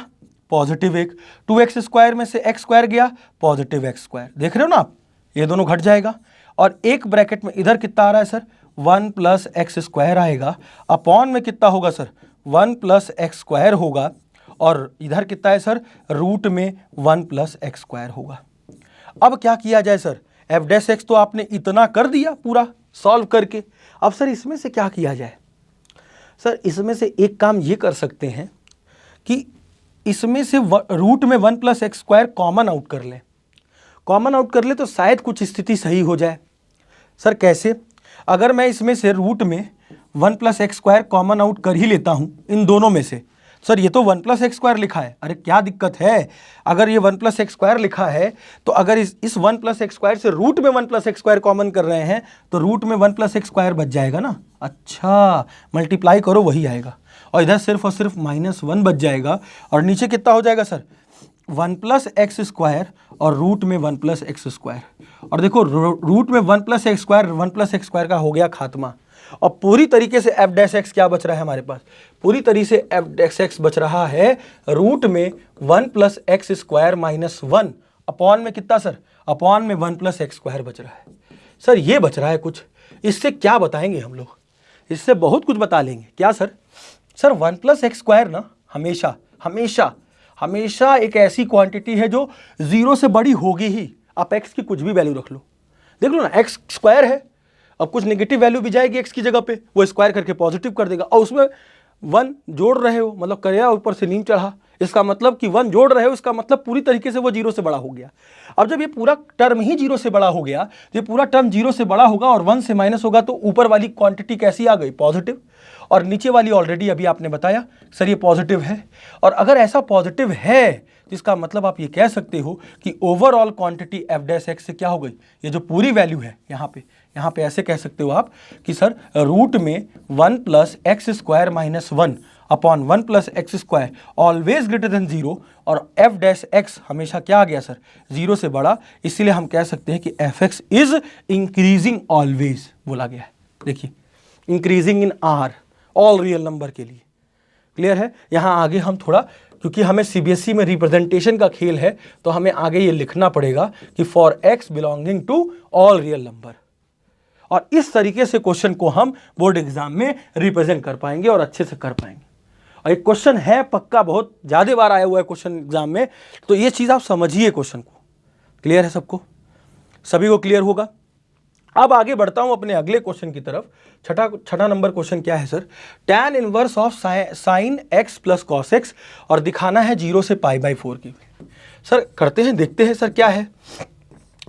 पॉजिटिव 1, 2x स्क्वायर में से x स्क्वायर गया पॉजिटिव x स्क्वायर, देख रहे हो ना आप, ये दोनों घट जाएगा, और एक ब्रैकेट में इधर कितना आ रहा है सर 1 प्लस एक्स स्क्वायर आएगा, अपॉन में कितना होगा सर 1 प्लस एक्स स्क्वायर होगा, और इधर कितना है सर रूट में 1 प्लस एक्स स्क्वायर होगा। अब क्या किया जाए सर, एफ डैश एक्स तो आपने इतना कर दिया पूरा सॉल्व करके, अब सर इसमें से क्या किया जाए, सर इसमें से एक काम ये कर सकते हैं कि इसमें से रूट में 1 plus x square common out कर लें, कॉमन आउट कर ले तो शायद कुछ स्थिति सही हो जाए। सर कैसे, अगर मैं इसमें से रूट में 1 plus x square common out कर ही लेता हूं इन दोनों में से, सर ये तो 1 प्लस एक्स स्क्वायर लिखा है, अरे क्या दिक्कत है, अगर ये 1 प्लस एक्स स्क्वायर लिखा है तो अगर इस 1 प्लस एक्स स्क्वायर से रूट में 1 प्लस एक्स स्क्वायर कॉमन कर रहे हैं तो रूट में 1 प्लस एक्स स्क्वायर बच जाएगा ना। अच्छा मल्टीप्लाई करो वही आएगा, और इधर सिर्फ और सिर्फ -1 बच जाएगा, और नीचे कितना हो जाएगा सर 1 प्लस एक्स स्क्वायर और रूट में 1 प्लस एक्स स्क्वायर, और देखो रूट में 1 plus x square 1 plus x square का हो गया खात्मा, और पूरी तरीके से एफ डैश एक्स क्या बच रहा है हमारे पास, पूरी तरीके से एफ डैश एक्स बच रहा है रूट में 1 प्लस एक्स स्क्वायर -1, अपॉन में कितना सर, अपॉन में 1 प्लस एक्स स्क्वायर बच रहा है। सर ये बच रहा है कुछ, इससे क्या बताएंगे हम लोग, इससे बहुत कुछ बता लेंगे। क्या sir, sir 1 plus x square ना हमेशा हमेशा हमेशा एक ऐसी क्वांटिटी है जो 0 से बड़ी होगी ही, आप x की कुछ भी वैल्यू रख लो, देख लो ना x स्क्वायर है, अब कुछ नेगेटिव वैल्यू भी जाएगी x की जगह पे, वो स्क्वायर करके पॉजिटिव कर देगा, और उसमें 1 जोड़ रहे हो मतलब करेगा ऊपर से नीम चढ़ा, इसका मतलब कि 1 जोड़ रहे हो, इसका मतलब पूरी तरीके से वो 0 से बड़ा हो गया। अब जब ये पूरा टर्म ही 0 से बड़ा हो गया, तो ये पूरा टर्म 0 से बड़ा होगा और 1 से माइनस होगा, तो ऊपर वाली क्वांटिटी कैसी आ गई? पॉजिटिव। और नीचे वाली ऑलरेडी अभी आपने बताया सर ये पॉजिटिव है। और अगर ऐसा पॉजिटिव है तो इसका मतलब आप ये कह सकते हो कि overall quantity F dash x से क्या हो गई? ये जो पूरी वैल्यू है यहाँ पे ऐसे कह सकते हो आप कि सर रूट में 1 plus x square minus 1 upon 1 plus x square always greater then 0, और एफ डैश एक्स हमेशा क्या आ गया सर? 0 से बड़ा। इसीलिए हम कह सकते हैं कि f x is increasing always बोला गया है। देखिए increasing in are, all real number के लिए। क्लियर है? यहां आगे हम थोड़ा, क्योंकि हमें सीबीएसई में रिप्रेजेंटेशन का खेल है, तो हमें आगे ये लिखना पड़ेगा कि for x belonging to all real number, और इस तरीके से क्वेश्चन को हम बोर्ड एग्जाम में रिप्रेजेंट कर पाएंगे और अच्छे से कर पाएंगे। और एक क्वेश्चन है पक्का, बहुत ज्यादा बार आया हुआ है क्वेश्चन एग्जाम में, तो ये चीज आप समझिए क्वेश्चन को। क्लियर है सबको? सभी को क्लियर होगा? अब आगे बढ़ता हूं अपने अगले क्वेश्चन की तरफ। छठा नंबर क्वेश्चन क्या है sir? tan inverse of sine x plus cos x, और दिखाना है 0 से π/4 की। सर करते हैं, देखते हैं सर क्या है।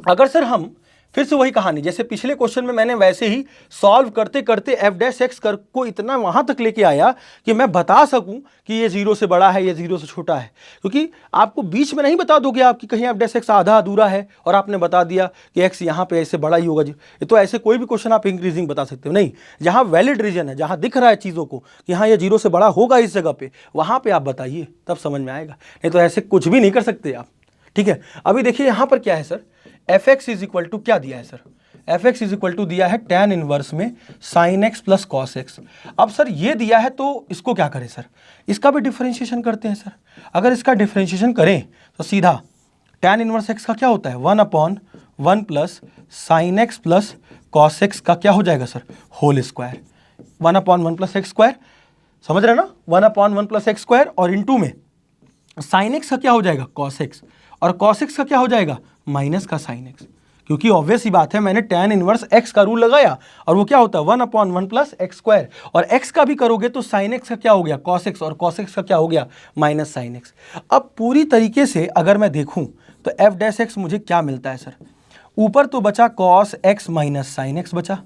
अगर सर हम फिर से वही कहानी, जैसे पिछले क्वेश्चन में मैंने वैसे ही सॉल्व करते करते एफ डैश एक्स को इतना वहां तक लेके आया कि मैं बता सकूं कि ये 0 से बड़ा है, ये 0 से छोटा है। क्योंकि आपको बीच में नहीं बता दोगे आप कि कहीं एफ डैश एक्स आधा अधूरा है और आपने बता दिया कि एक्स यहाँ पे ऐसे बड़ा ही होगा। ये तो ऐसे कोई भी क्वेश्चन आप इंक्रीजिंग बता सकते हो नहीं। जहाँ वैलिड रीजन है, जहाँ दिख रहा है चीज़ों को कि हाँ ये 0 से बड़ा होगा इस जगह पे, वहाँ पे आप बताइए, तब समझ में आएगा। नहीं तो ऐसे कुछ भी नहीं कर सकते आप। ठीक है, अभी देखिए यहाँ पर क्या है sir? F x is equal to क्या दिया है sir? F x is equal to दिया है tan इनवर्स में sine x plus cos x. अब सर ये दिया है तो इसको क्या करें सर? इसका भी डिफरेंशिएशन करते हैं सर। अगर इसका डिफरेंशिएशन करें तो सीधा tan इनवर्स एक्स का क्या होता है? 1/1 plus sine x plus cos x का क्या हो जाएगा sir? Whole square. 1/1 plus x square, समझ रहे ना? 1/1 प्लस एक्स स्क्वायर, और इंटू में साइन एक्स का क्या हो जाएगा? कॉस एक्स, और कॉस एक्स का क्या हो जाएगा? माइनस का साइन एक्स। क्योंकि ऑब्वियस ही बात है, मैंने tan इनवर्स x का रूल लगाया, और वो क्या होता है? 1/1 प्लस एक्स स्क्वायर, और x का भी करोगे तो साइन एक्स का क्या हो गया? कॉस एक्स, और कॉस एक्स का क्या हो गया? Minus sine x. अब पूरी तरीके से अगर मैं देखूं तो एफ डैश एक्स मुझे क्या मिलता है सर? ऊपर तो बचा cos x minus sine x बचा,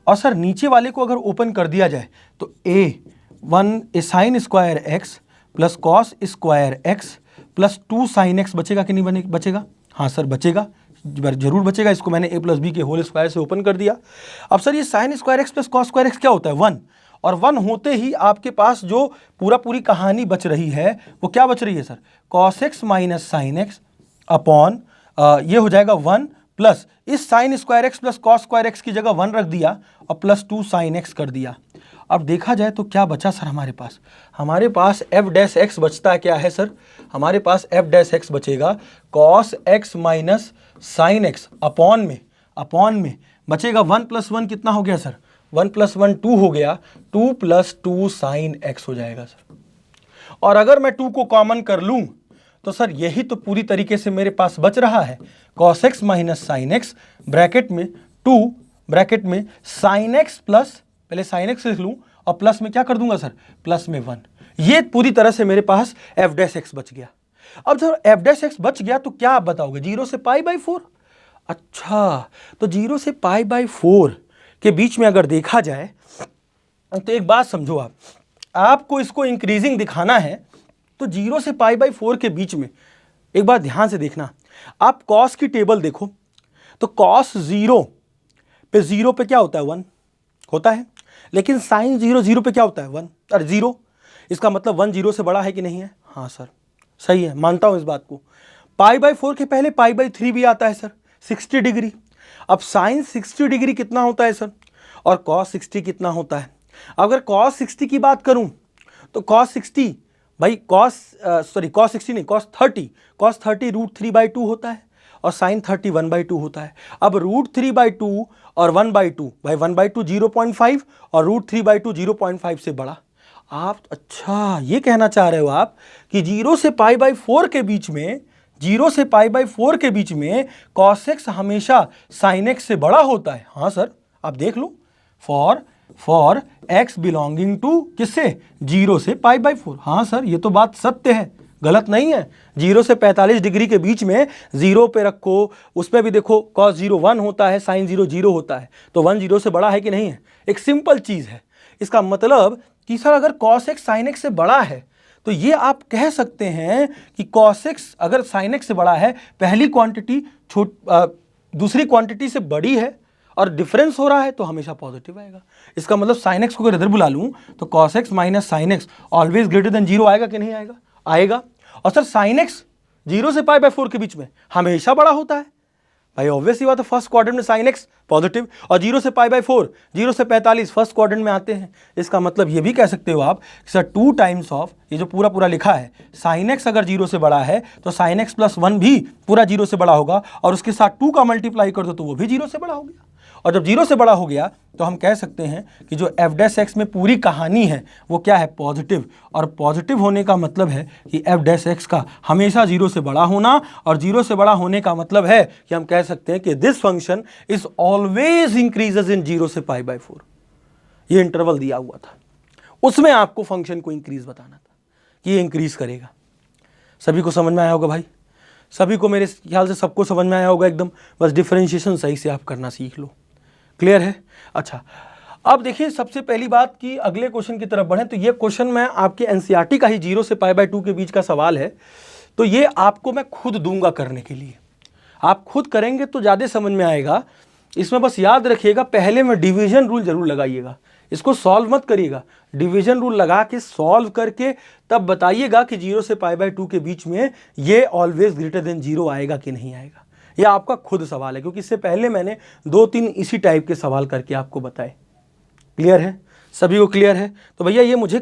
और सर नीचे वाले को अगर ओपन कर दिया जाए तो A sin square x plus cos square x plus 2 sin x बचेगा कि नहीं बचेगा? हाँ सर बचेगा, जरूर बचेगा। इसको मैंने a प्लस बी के होल स्क्वायर से ओपन कर दिया। अब सर ये sign square x plus cos square x क्या होता है? 1, और 1 होते ही आपके पास जो पूरी कहानी बच रही है वो क्या बच रही है sir? Cos x minus sine x upon ये हो जाएगा 1 प्लस इस sign square x plus cos square x की जगह 1 रख दिया और प्लस 2 साइन एक्स कर दिया। अब देखा जाए तो क्या बचा सर हमारे पास एफ डैश एक्स बचता है। क्या है सर? हमारे पास एफ डैश एक्स बचेगा cos x minus sine x upon में बचेगा 1 प्लस 1 कितना हो गया सर? 1 प्लस 1 2 हो गया, 2 प्लस 2 साइन एक्स हो जाएगा सर। और अगर मैं 2 को कॉमन कर लूं तो सर यही तो पूरी तरीके से मेरे पास बच रहा है, cos x minus sine x bracket में 2 ब्रैकेट में साइन एक्स प्लस, पहले साइन एक्स लिख लूं और प्लस में क्या कर दूंगा सर? प्लस में 1। ये पूरी तरह से मेरे पास एफ डैश एक्स बच गया। अब जब एफ डैश एक्स बच गया तो क्या आप बताओगे? 0 से π/4। अच्छा, तो 0 से π/4 के बीच में अगर देखा जाए तो एक बात समझो, आपको इसको इंक्रीजिंग दिखाना है तो 0 से π/4 के बीच में एक बार ध्यान से देखना। आप कॉस की टेबल देखो तो कॉस 0 पे क्या होता है? 1 होता है, लेकिन साइन 0 पे क्या होता है? 1 और 0। इसका मतलब 1 0 से बड़ा है कि नहीं है? हाँ सर सही है, मानता हूं इस बात को। π/4 के पहले π/3 भी आता है सर, 60 डिग्री। अब साइन 60 डिग्री कितना होता है सर? और कॉस 60 कितना होता है? अगर कॉस 60 की बात करूं तो कॉस 60 भाई कॉस 60 नहीं, कॉस 30 √3/2 होता है, और साइन 30 1/2 होता है। अब √3/2 और 1/2 भाई 1/2 0.5 और √3/2 0.5 से बड़ा। आप अच्छा ये कहना चाह रहे हो आप कि 0 से π/4 के बीच में, 0 से π/4 के बीच में cos x हमेशा sin x से बड़ा होता है। हाँ सर आप देख लो, फॉर x बिलोंगिंग टू किससे? 0 से π/4। हाँ सर ये तो बात सत्य है, गलत नहीं है। 0 से 45 डिग्री के बीच में 0 पे रखो, उसमें भी देखो cos 0 1 होता है, sin 0 0 होता है, तो 1 0 से बड़ा है कि नहीं है। एक सिंपल चीज है। इसका मतलब कि सर अगर cos x sin x से बड़ा है तो ये आप कह सकते हैं कि cos x अगर sin x से बड़ा है, पहली क्वांटिटी दूसरी क्वांटिटी से बड़ी है और डिफरेंस हो रहा है तो हमेशा पॉजिटिव आएगा। इसका मतलब sin x को अगर इधर बुला लूं तो cos x minus sin x always greater then 0 आएगा कि नहीं आएगा? आएगा। और सर sin x 0 से π/4 के बीच में हमेशा बड़ा होता है भाई, ऑब्वियस ही बात है। फर्स्ट क्वाड्रेंट में sin x पॉजिटिव और 0 से π/4 0 से 45 फर्स्ट क्वाड्रेंट में आते हैं। इसका मतलब ये भी कह सकते हो आप सर 2 टाइम्स ऑफ ये जो पूरा पूरा लिखा है sin x अगर 0 से बड़ा है तो sin x प्लस 1 भी पूरा 0 से बड़ा होगा और उसके साथ 2 का मल्टीप्लाई कर दो तो वो भी 0 से बड़ा हो गया। और जब 0 से बड़ा हो गया तो हम कह सकते हैं कि जो f' में पूरी कहानी है वो क्या है? पॉजिटिव। और पॉजिटिव होने का मतलब है कि f' का हमेशा 0 से बड़ा होना, और 0 से बड़ा होने का मतलब है कि हम कह सकते हैं कि this function is always increases इन 0 से π/4। ये इंटरवल दिया हुआ था, उसमें आपको फंक्शन को इंक्रीज बताना था कि ये इंक्रीज करेगा। सभी को समझ में आया होगा भाई? सभी को, मेरे ख्याल से सबको समझ में आया होगा एकदम। बस डिफरेंशिएशन सही से आप करना सीख लो। क्लियर है? अच्छा, अब देखिए सबसे पहली बात कि अगले क्वेश्चन की तरफ बढ़ें तो ये क्वेश्चन मैं आपके एनसीईआरटी का ही 0 से π/2 के बीच का सवाल है, तो ये आपको मैं खुद दूंगा करने के लिए। आप खुद करेंगे तो ज़्यादा समझ में आएगा। इसमें बस याद रखिएगा पहले में डिवीजन रूल जरूर लगाइएगा, इसको सॉल्व मत करिएगा। डिवीजन रूल लगा के सॉल्व करके तब बताइएगा कि 0 से π/2 के बीच में ये ऑलवेज ग्रेटर देन 0 आएगा कि नहीं आएगा। यह आपका खुद सवाल है, क्योंकि इससे पहले मैंने 2-3 इसी टाइप के सवाल करके आपको बताए। क्लियर है? सभी को क्लियर है? तो भैया ये मुझे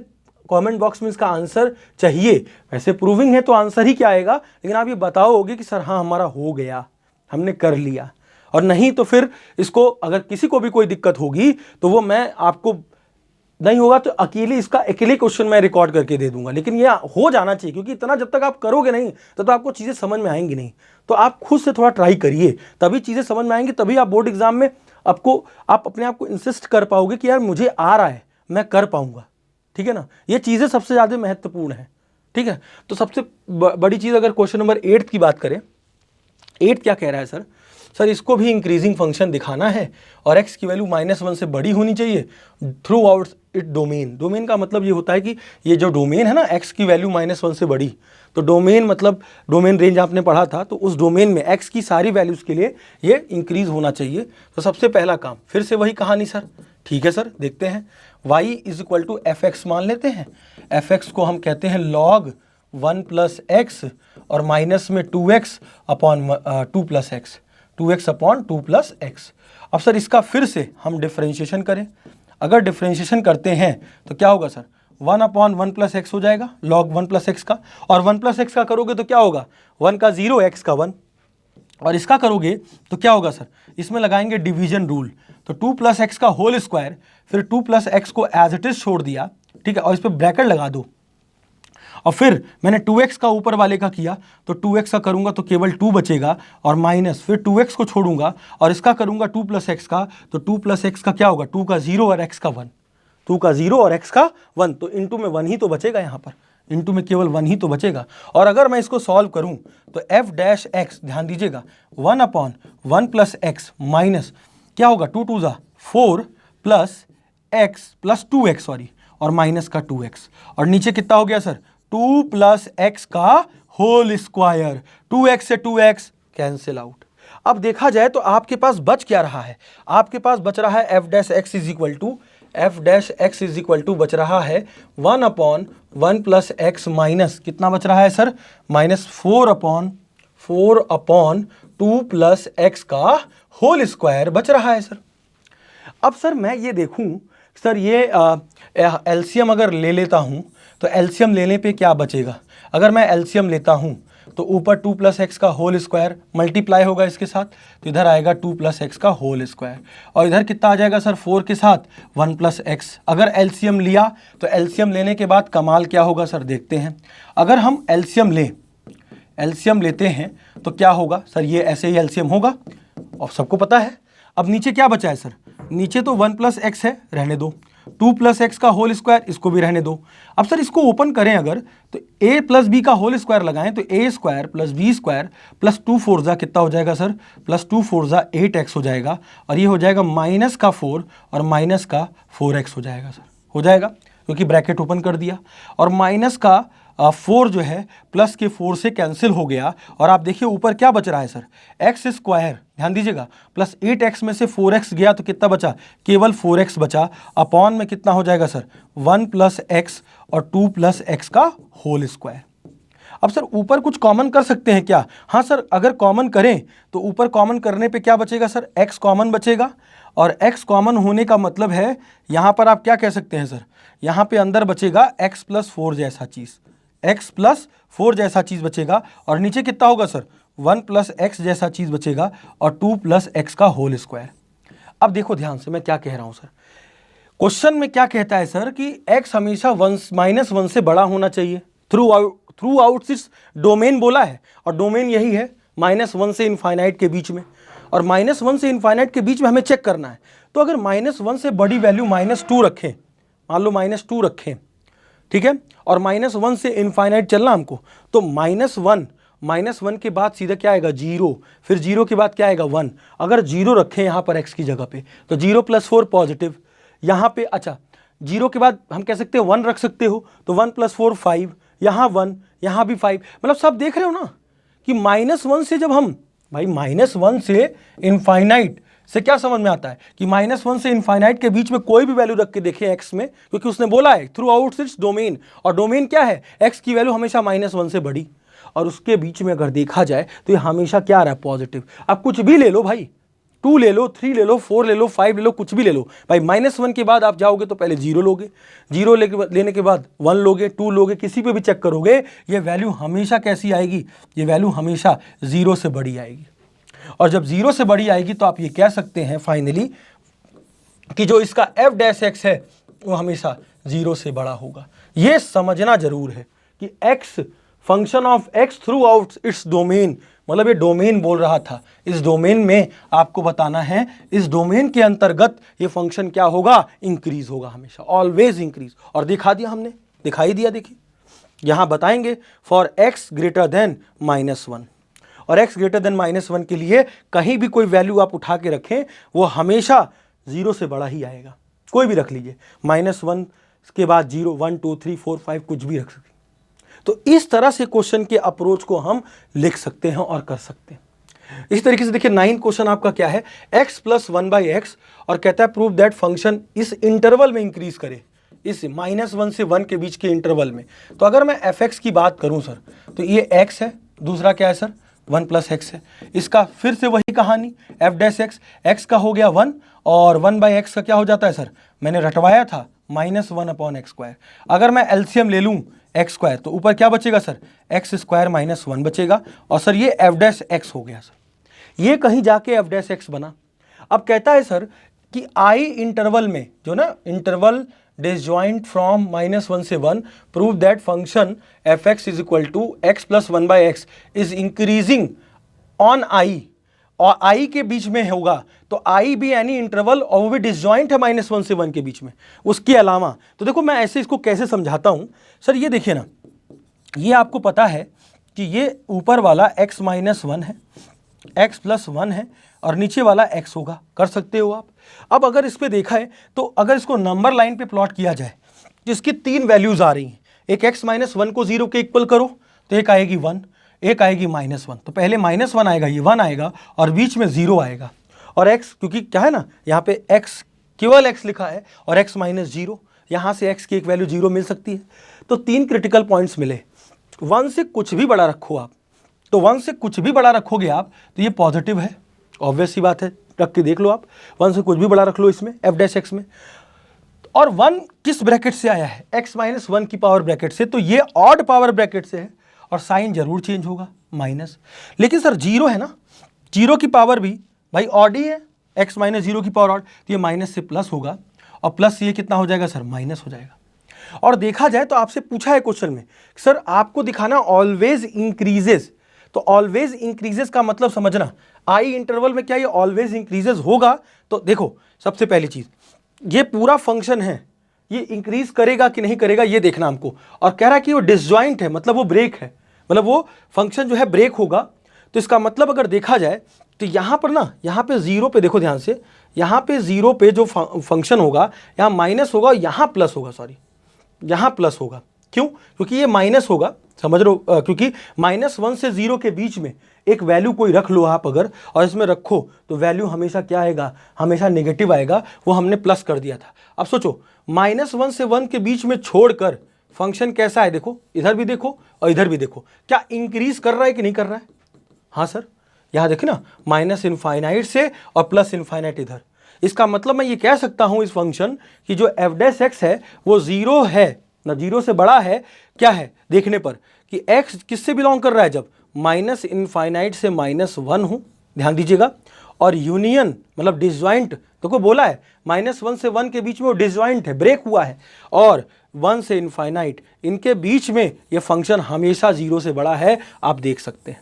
कमेंट बॉक्स में इसका आंसर चाहिए। वैसे प्रूविंग है तो आंसर ही क्या आएगा, लेकिन आप ये बताओगे कि सर हाँ हमारा हो गया, हमने कर लिया। और नहीं तो फिर इसको अगर किसी को भी कोई दिक्कत होगी तो वो मैं आपको, नहीं होगा तो अकेले क्वेश्चन मैं रिकॉर्ड करके दे दूंगा, लेकिन ये हो जाना चाहिए, क्योंकि इतना जब तक आप करोगे नहीं तो आपको चीज़ें समझ में आएंगी नहीं। तो आप खुद से थोड़ा ट्राई करिए, तभी चीज़ें समझ में आएंगी, तभी आप बोर्ड एग्जाम में आप अपने आप को इंसिस्ट कर पाओगे कि यार मुझे आ रहा है, मैं कर पाऊंगा। ठीक है ना? ये चीज़ें सबसे ज़्यादा महत्वपूर्ण है। ठीक है, तो सबसे बड़ी चीज़ अगर क्वेश्चन नंबर 8 की बात करें, 8 क्या कह रहा है सर इसको भी इंक्रीजिंग फंक्शन दिखाना है और x की वैल्यू -1 से बड़ी होनी चाहिए through out it domain. Domain का मतलब ये होता है कि ये जो डोमेन है ना, x की वैल्यू -1 से बड़ी, तो डोमेन मतलब डोमेन रेंज आपने पढ़ा था, तो उस डोमेन में x की सारी वैल्यूज़ के लिए ये इंक्रीज होना चाहिए। तो सबसे पहला काम फिर से वही कहानी सर। ठीक है सर, देखते हैं। y = fx मान लेते हैं। fx को हम कहते हैं log 1 + x और माइनस में 2x upon 2 + x, 2x upon 2 + x। अब सर इसका फिर से हम डिफरेंशिएशन करें। अगर डिफरेंशिएशन करते हैं तो क्या होगा सर? 1 अपॉन 1 + x हो जाएगा, log 1 + x का। और 1 + x का करोगे तो क्या होगा? 1 का 0, x का 1। और इसका करोगे तो क्या होगा सर? इसमें लगाएंगे डिवीजन रूल, तो 2 + x का होल स्क्वायर, फिर 2 + x को एज इट इज छोड़ दिया। ठीक है, और इस पर ब्रैकेट लगा दो। और फिर मैंने 2x का ऊपर वाले का किया, तो 2x का करूंगा तो केवल 2 बचेगा, और माइनस फिर 2x को छोड़ूंगा और इसका करूंगा 2 + x का, तो 2 + x का क्या होगा? 2 का 0 और x का 1, 2 का 0 और x का 1, तो इंटू में 1 ही तो बचेगा यहाँ पर, इंटू में केवल 1 ही तो बचेगा। और अगर मैं इसको सॉल्व करूं तो f' ध्यान दीजिएगा 1 अपॉन 1 + x माइनस क्या होगा? 2 2 ज़ा 4 plus x plus 2x sorry, और माइनस का 2x, और नीचे कितना हो गया सर? 2 + x का होल स्क्वायर। 2x से 2x कैंसिल आउट। अब देखा जाए तो आपके पास बच क्या रहा है? आपके पास बच रहा है f' बच रहा है 1 अपॉन 1 + x माइनस कितना बच रहा है सर? -4 अपॉन 2 + x का होल स्क्वायर बच रहा है सर। अब सर मैं ये देखूं सर, ये एलसीएम अगर ले लेता हूं तो एलसीएम लेने पे क्या बचेगा? अगर मैं एलसीएम लेता हूं तो ऊपर 2 + x का होल स्क्वायर मल्टीप्लाई होगा इसके साथ, तो इधर आएगा 2 + x का होल स्क्वायर, और इधर कितना आ जाएगा सर? 4 के साथ 1 + x। अगर एलसीएम लिया तो एलसीएम लेने के बाद कमाल क्या होगा सर? देखते हैं। अगर हम एलसीएम लेते हैं तो क्या होगा सर? ये ऐसे ही एलसीएम होगा और सबको पता है। अब नीचे क्या बचा है सर? नीचे तो 1 + x है, रहने दो, 2 प्लस एक्स का होल स्क्वायर, इसको भी रहने दो। अब सर इसको ओपन करें अगर, तो a प्लस बी का होल स्क्वायर लगाएं तो a square plus B square plus 2 4 जा कितना हो जाएगा सर, प्लस 2 4 जा 8x हो जाएगा, और ये हो जाएगा माइनस का 4 और माइनस का 4x हो जाएगा सर, हो जाएगा क्योंकि ब्रैकेट ओपन कर दिया। और माइनस का 4 जो है प्लस के 4 से कैंसिल हो गया, और आप देखिए ऊपर क्या बच रहा है सर, एक्स स्क्वायर, ध्यान दीजिएगा, प्लस 8x में से 4x गया तो कितना बचा, केवल 4x बचा, अपॉन में कितना हो जाएगा सर, 1 प्लस एक्स और 2 प्लस एक्स का होल स्क्वायर। अब सर ऊपर कुछ कॉमन कर सकते हैं क्या, हाँ सर, अगर कॉमन करें तो ऊपर कॉमन करने पे क्या बचेगा सर, x कॉमन बचेगा, और x कॉमन होने का मतलब है यहाँ पर आप क्या कह सकते हैं सर, यहाँ पे अंदर बचेगा x प्लस 4 जैसा चीज़, x प्लस 4 जैसा चीज़ बचेगा, और नीचे कितना होगा सर, 1 प्लस एक्स जैसा चीज़ बचेगा, और 2 प्लस एक्स का होल स्क्वायर। अब देखो ध्यान से मैं क्या कह रहा हूँ सर, क्वेश्चन में क्या कहता है सर कि x हमेशा -1 से बड़ा होना चाहिए, थ्रू आउट इस डोमेन बोला है, और डोमेन यही है -1 से इनफाइनाइट के बीच में, और -1 से इनफाइनाइट के बीच में हमें चेक करना है। तो अगर -1 से बड़ी वैल्यू -2 रखें, मान लो -2 रखें, ठीक है, और -1 से इनफाइनाइट चलना हमको, तो -1 के बाद सीधा क्या आएगा, 0, फिर 0 के बाद क्या आएगा, 1। अगर 0 रखें यहाँ पर x की जगह पे, तो 0 प्लस 4 पॉजिटिव, यहाँ पे अच्छा 0 के बाद हम कह सकते हैं 1 रख सकते हो, तो 1 प्लस 4 5, यहाँ 1, यहाँ भी 5, मतलब सब देख रहे हो ना कि -1 से जब हम, भाई -1 से इनफाइनाइट से क्या समझ में आता है कि -1 से इनफाइनाइट के बीच में कोई भी वैल्यू रख के देखें x में, क्योंकि उसने बोला है थ्रू आउट इट्स डोमेन, और डोमेन क्या है, x की वैल्यू हमेशा -1 से बड़ी, और उसके बीच में अगर देखा जाए तो ये हमेशा क्या आ रहा है, पॉजिटिव। अब कुछ भी ले लो भाई, 2 ले लो, 3 ले लो, 4 ले लो, 5 ले लो, कुछ भी ले लो भाई, -1 के बाद आप जाओगे तो पहले 0 लोगे, 0 लेने के बाद 1 लोगे, 2 लोगे, किसी पे भी चेक करोगे ये वैल्यू हमेशा कैसी आएगी, ये वैल्यू हमेशा 0 से बड़ी आएगी। और जब 0 से बड़ी आएगी तो आप ये कह सकते हैं फाइनली कि जो इसका f' है वो हमेशा 0 से बड़ा होगा। ये समझना जरूर है कि x function of x through out its domain, मतलब ये डोमेन बोल रहा था, इस डोमेन में आपको बताना है, इस डोमेन के अंतर्गत ये फंक्शन क्या होगा, इंक्रीज होगा हमेशा, ऑलवेज इंक्रीज। और दिखा दिया हमने, दिखाई दिया, देखिए यहां बताएंगे फॉर x ग्रेटर देन -1, और x ग्रेटर देन -1 के लिए कहीं भी कोई वैल्यू आप उठा के रखें वो हमेशा 0 से बड़ा ही आएगा, कोई भी रख लीजिए, -1 के बाद 0, 1 2 3 4 5 कुछ भी रख सकते। तो इस तरह से क्वेश्चन के अप्रोच को हम लिख सकते हैं और कर सकते हैं। इस तरीके से देखिए 9 क्वेश्चन आपका क्या है, x प्लस 1/x, और कहता है प्रूव दैट फंक्शन इस इंटरवल में इंक्रीज करे, इस -1 से 1 के बीच के इंटरवल में। तो अगर मैं fx की बात करूं सर, तो ये x है, दूसरा क्या है सर, 1 प्लस एक्स है, इसका फिर से वही कहानी, f' x का हो गया 1, और 1/x का क्या हो जाता है सर, मैंने रटवाया था -1/x²। अगर मैं एलसीएम ले लूं x² तो ऊपर क्या बचेगा सर, x² -1 बचेगा, और सर ये f' हो गया सर, ये कहीं जाके f' बना। अब कहता है सर कि i इंटरवल में, जो ना इंटरवल disjoint from -1 से 1, prove that function fx is equal to x plus 1/x is increasing on i, और i के बीच में होगा, तो i भी यानी इंटरवल, और वो भी डिसजॉइंट है -1 से 1 के बीच में, उसके अलावा। तो देखो मैं ऐसे इसको कैसे समझाता हूं सर, ये देखिए ना, ये आपको पता है कि ये ऊपर वाला x -1 है, x प्लस 1 है, और नीचे वाला x होगा, कर सकते हो आप। अब अगर इस पे देखा है तो अगर इसको नंबर लाइन पे प्लॉट किया जाए, जिसकी 3 वैल्यूज आ रही हैं, एक x -1 को 0 के इक्वल करो तो एक आएगी 1, एक आएगी -1, तो पहले -1 आएगा, ये 1 आएगा, और बीच में 0 आएगा, और x क्योंकि क्या है ना, यहाँ पे x केवल x लिखा है, और x -0, यहाँ से x की एक वैल्यू 0 मिल सकती है। तो 3 क्रिटिकल पॉइंट्स मिले, 1 से कुछ भी बड़ा रखो आप, तो 1 से कुछ भी बड़ा रखोगे आप तो ये पॉजिटिव है, ऑब्वियस सी बात है, रख के देख लो आप, 1 से कुछ भी बड़ा रख लो इसमें f' में। और 1 किस ब्रैकेट से आया है, x -1 की पावर ब्रैकेट से, तो ये ऑड पावर ब्रैकेट से है, और साइन जरूर चेंज होगा माइनस। लेकिन सर 0 है ना, 0 की पावर भी भाई ऑड ही है, x -0 की पावर ऑड, तो ये माइनस से प्लस होगा, और प्लस ये कितना हो जाएगा सर, माइनस हो जाएगा। और देखा जाए तो आपसे पूछा है क्वेश्चन में सर आपको दिखाना ऑलवेज इंक्रीजेस, तो ऑलवेज इंक्रीजेस का मतलब समझना, आई इंटरवल में क्या ये ऑलवेज इंक्रीजेस होगा। तो देखो सबसे पहली चीज, ये पूरा फंक्शन है ये इंक्रीज करेगा कि नहीं करेगा ये देखना हमको। और कह रहा है कि वो डिसजॉइंट है, मतलब वो ब्रेक है, मतलब वो फंक्शन जो है ब्रेक होगा। तो इसका मतलब अगर देखा जाए तो यहाँ पर ना, यहाँ पे जीरो पे देखो ध्यान से, यहाँ पे जीरो पे जो फंक्शन होगा यहाँ माइनस होगा, यहाँ प्लस होगा, सॉरी यहाँ प्लस होगा। क्यों? क्योंकि ये माइनस होगा, समझ रहे हो? क्योंकि -1 से 0 के बीच में एक वैल्यू कोई रख लो आप अगर, और इसमें रखो तो वैल्यू हमेशा क्या आएगा? हमेशा नेगेटिव आएगा। वो हमने प्लस कर दिया था। अब सोचो -1 से 1 के बीच में छोड़कर फंक्शन कैसा है, देखो इधर भी देखो और इधर भी देखो, क्या इंक्रीज कर रहा है कि नहीं कर रहा है? हाँ सर, यहाँ देखिए ना, माइनस इनफाइनाइट से और प्लस इनफाइनाइट इधर। इसका मतलब मैं ये कह सकता हूँ इस फंक्शन की जो एफ डैश एक्स है वो जीरो है ना, जीरो से बड़ा है। क्या है देखने पर कि एक्स किससे बिलोंग कर रहा है? जब माइनस इनफाइनाइट से -1 हूँ, ध्यान दीजिएगा। और यूनियन मतलब डिसजॉइंट, देखो बोला है -1 से 1 के बीच में वो डिसजॉइंट है, ब्रेक हुआ है। और 1 से इनफाइनाइट इनके बीच में ये फंक्शन हमेशा जीरो से बड़ा है। आप देख सकते हैं,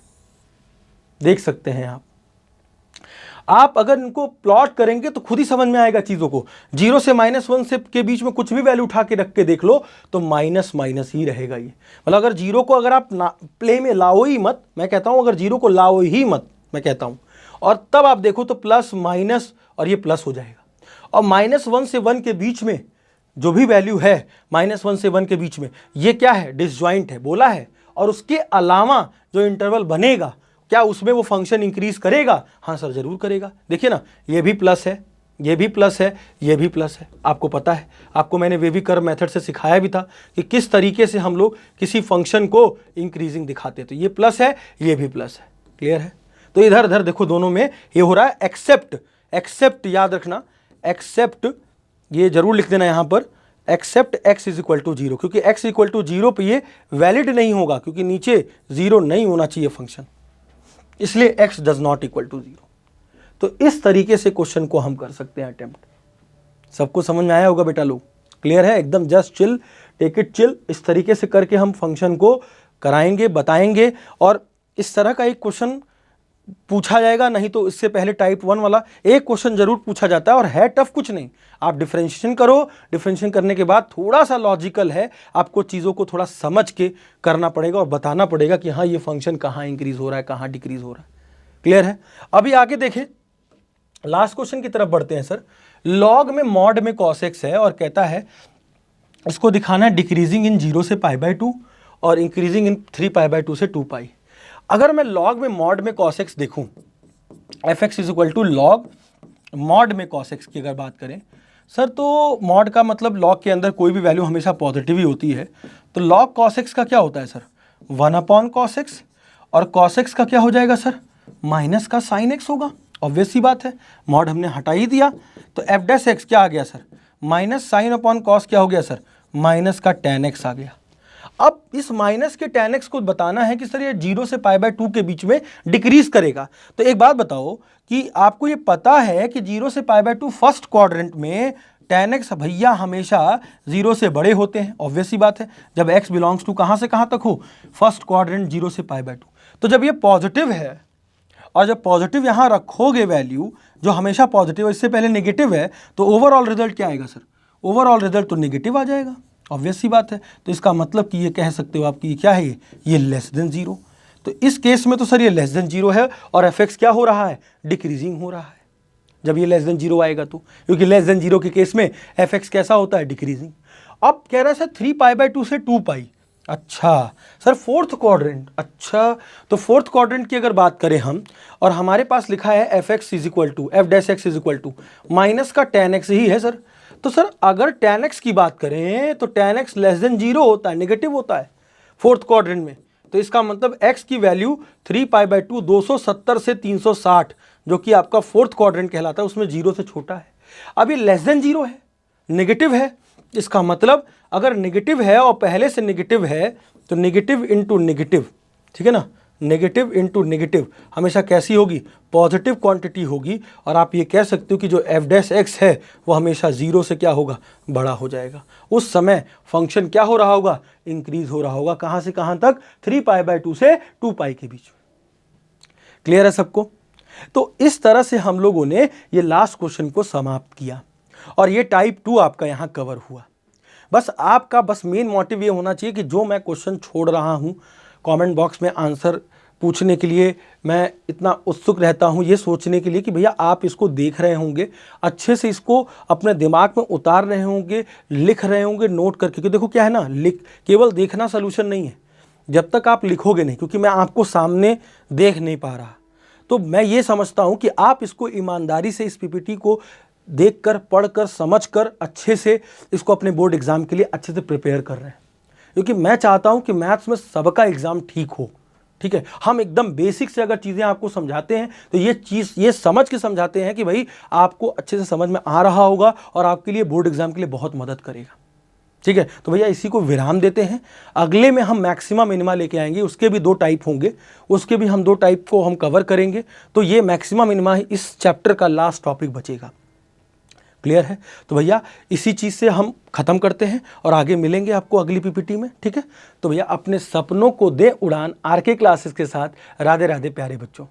देख सकते हैं आप अगर इनको प्लॉट करेंगे तो खुद ही समझ में आएगा चीजों को। 0 से -1 से के बीच में कुछ भी वैल्यू उठा के रख के देख लो तो माइनस माइनस ही रहेगा ये। मतलब अगर जीरो को अगर आप प्ले में लाओ ही मत, मैं कहता हूं अगर जीरो को लाओ ही मत, मैं कहता हूं, और तब आप देखो तो प्लस माइनस और ये प्लस हो जाएगा। और -1 से 1 के बीच में जो भी वैल्यू है -1 से 1 के बीच में, ये क्या है? डिसजॉइंट है, बोला है। और उसके अलावा जो इंटरवल बनेगा क्या उसमें वो फंक्शन इंक्रीज करेगा? हाँ सर जरूर करेगा। देखिए ना, ये भी प्लस है, ये भी प्लस है, ये भी प्लस है। आपको पता है, आपको मैंने वेवी कर्व मेथड से सिखाया भी था कि किस तरीके से हम लोग किसी फंक्शन को इंक्रीजिंग दिखाते हैं। तो ये प्लस है, ये भी प्लस है। क्लियर है? तो इधर उधर देखो दोनों में ये हो रहा है एक्सेप्ट, एक्सेप्ट याद रखना, एक्सेप्ट ये जरूर लिख देना यहां पर, except x is equal to 0, क्योंकि x इक्वल टू 0 पे ये वैलिड नहीं होगा, क्योंकि नीचे 0 नहीं होना चाहिए फंक्शन, इसलिए x does not equal to 0। तो इस तरीके से क्वेश्चन को हम कर सकते हैं अटेम्प्ट। सबको समझ में आया होगा बेटा लोग? क्लियर है? एकदम just chill, take it chill. इस तरीके से करके हम फंक्शन को कराएंगे, बताएंगे। और इस तरह का एक क्वेश्चन पूछा जाएगा, नहीं तो इससे पहले टाइप 1 वाला एक क्वेश्चन जरूर पूछा जाता है, और है टफ कुछ नहीं। आप डिफरेंशिएशन करो, डिफरेंशिएशन करने के बाद थोड़ा सा लॉजिकल है, आपको चीज़ों को थोड़ा समझ के करना पड़ेगा और बताना पड़ेगा कि हाँ ये फंक्शन कहाँ इंक्रीज हो रहा है, कहाँ डिक्रीज हो रहा है। क्लियर है? अभी आगे देखें, लास्ट क्वेश्चन की तरफ बढ़ते हैं सर। लॉग में मॉड में cos x है और कहता है इसको दिखाना है डिक्रीजिंग इन 0 से π/2 और इंक्रीजिंग इन 3π/2 से 2π। अगर मैं लॉग में मॉड में cos x देखूं, fx is equal to log mod में cos x की अगर बात करें सर, तो मॉड का मतलब लॉग के अंदर कोई भी वैल्यू हमेशा पॉजिटिव ही होती है। तो लॉग cos x का क्या होता है सर? 1/cos x, और cos x का क्या हो जाएगा सर? माइनस का sin x होगा। ऑब्वियस सी बात है, मॉड हमने हटा ही दिया, तो एफ डैश एक्स क्या आ गया sir? Minus sine upon cos क्या हो गया सर? माइनस का tan x आ गया। अब इस माइनस के tan x को बताना है कि सर ये 0 से π/2 के बीच में डिक्रीज करेगा। तो एक बात बताओ कि आपको ये पता है कि 0 से π/2 फर्स्ट क्वाड्रेंट में tan x भैया हमेशा 0 से बड़े होते हैं। ऑब्वियस सी बात है, जब x बिलोंग्स टू कहाँ से कहाँ तक हो? फर्स्ट क्वाड्रेंट 0 से π/2। तो जब ये पॉजिटिव है और जब पॉजिटिव यहाँ रखोगे वैल्यू जो हमेशा पॉजिटिव है, इससे पहले नेगेटिव है, तो ओवरऑल रिजल्ट क्या आएगा सर? ओवरऑल रिजल्ट तो नेगेटिव आ जाएगा। ऑब्वियस सी बात है। तो इसका मतलब कि ये कह सकते हो आप कि क्या है, ये लेस देन 0। तो इस केस में तो सर ये लेस देन 0 है और एफ एक्स क्या हो रहा है? डिक्रीजिंग हो रहा है जब ये लेस देन 0 आएगा तो, क्योंकि लेस देन 0 के केस में एफ एक्स कैसा होता है? डिक्रीजिंग। अब कह रहा है सर 3π/2 से 2π। अच्छा सर फोर्थ क्वाड्रेंट, अच्छा तो फोर्थ क्वाड्रेंट की अगर बात करें हम, और हमारे पास लिखा है F x is equal to F dash x is equal to minus का tan x ही है सर। तो सर अगर tan x की बात करें तो tan x लेस देन 0 होता है, नेगेटिव होता है फोर्थ क्वाड्रेंट में। तो इसका मतलब x की वैल्यू 3π/2 270 से 360 जो कि आपका फोर्थ क्वाड्रेंट कहलाता है, उसमें 0 से छोटा है। अब ये लेस देन 0 है, नेगेटिव है। इसका मतलब अगर नेगेटिव है और पहले से नेगेटिव है तो नेगेटिव इंटू नेगेटिव, ठीक है ना, नेगेटिव इंटू नेगेटिव हमेशा कैसी होगी? पॉजिटिव क्वांटिटी होगी। और आप ये कह सकते हो कि जो एफ डैश एक्स है वो हमेशा 0 से क्या होगा? बड़ा हो जाएगा। उस समय फंक्शन क्या हो रहा होगा? इंक्रीज हो रहा होगा। कहाँ से कहाँ तक? 3π/2 से 2π के बीच। क्लियर है सबको? तो इस तरह से हम लोगों ने ये लास्ट क्वेश्चन को समाप्त किया और ये टाइप 2 आपका यहाँ कवर हुआ। बस आपका बस मेन मोटिव ये होना चाहिए कि जो मैं क्वेश्चन छोड़ रहा हूँ कमेंट बॉक्स में आंसर पूछने के लिए मैं इतना उत्सुक रहता हूँ, ये सोचने के लिए कि भैया आप इसको देख रहे होंगे, अच्छे से इसको अपने दिमाग में उतार रहे होंगे, लिख रहे होंगे नोट करके। क्योंकि देखो क्या है ना, केवल देखना सोल्यूशन नहीं है, जब तक आप लिखोगे नहीं, क्योंकि मैं आपको सामने देख नहीं पा रहा। तो मैं ये समझता हूँ कि आप इसको ईमानदारी से इस पीपीटी को देखकर, पढ़कर, समझकर अच्छे से इसको अपने बोर्ड एग्जाम के लिए अच्छे से प्रिपेयर कर रहे हैं। क्योंकि मैं चाहता हूँ कि मैथ्स में सबका एग्जाम ठीक हो। ठीक है, हम एकदम बेसिक से अगर चीज़ें आपको समझाते हैं तो ये समझ के समझाते हैं कि भाई आपको अच्छे से समझ में आ रहा होगा और आपके लिए बोर्ड एग्जाम के लिए बहुत मदद करेगा। ठीक है, तो भैया इसी को विराम देते हैं। अगले में हम मैक्सिमा मिनिमा लेके आएंगे, उसके भी 2 टाइप होंगे, उसके भी हम 2 टाइप को हम कवर करेंगे। तो ये मैक्सिमा मिनिमा इस चैप्टर का लास्ट टॉपिक बचेगा। क्लियर है? तो भैया इसी चीज़ से हम ख़त्म करते हैं और आगे मिलेंगे आपको अगली पीपीटी में। ठीक है, तो भैया अपने सपनों को दे उड़ान आरके क्लासेस के साथ। राधे राधे प्यारे बच्चों।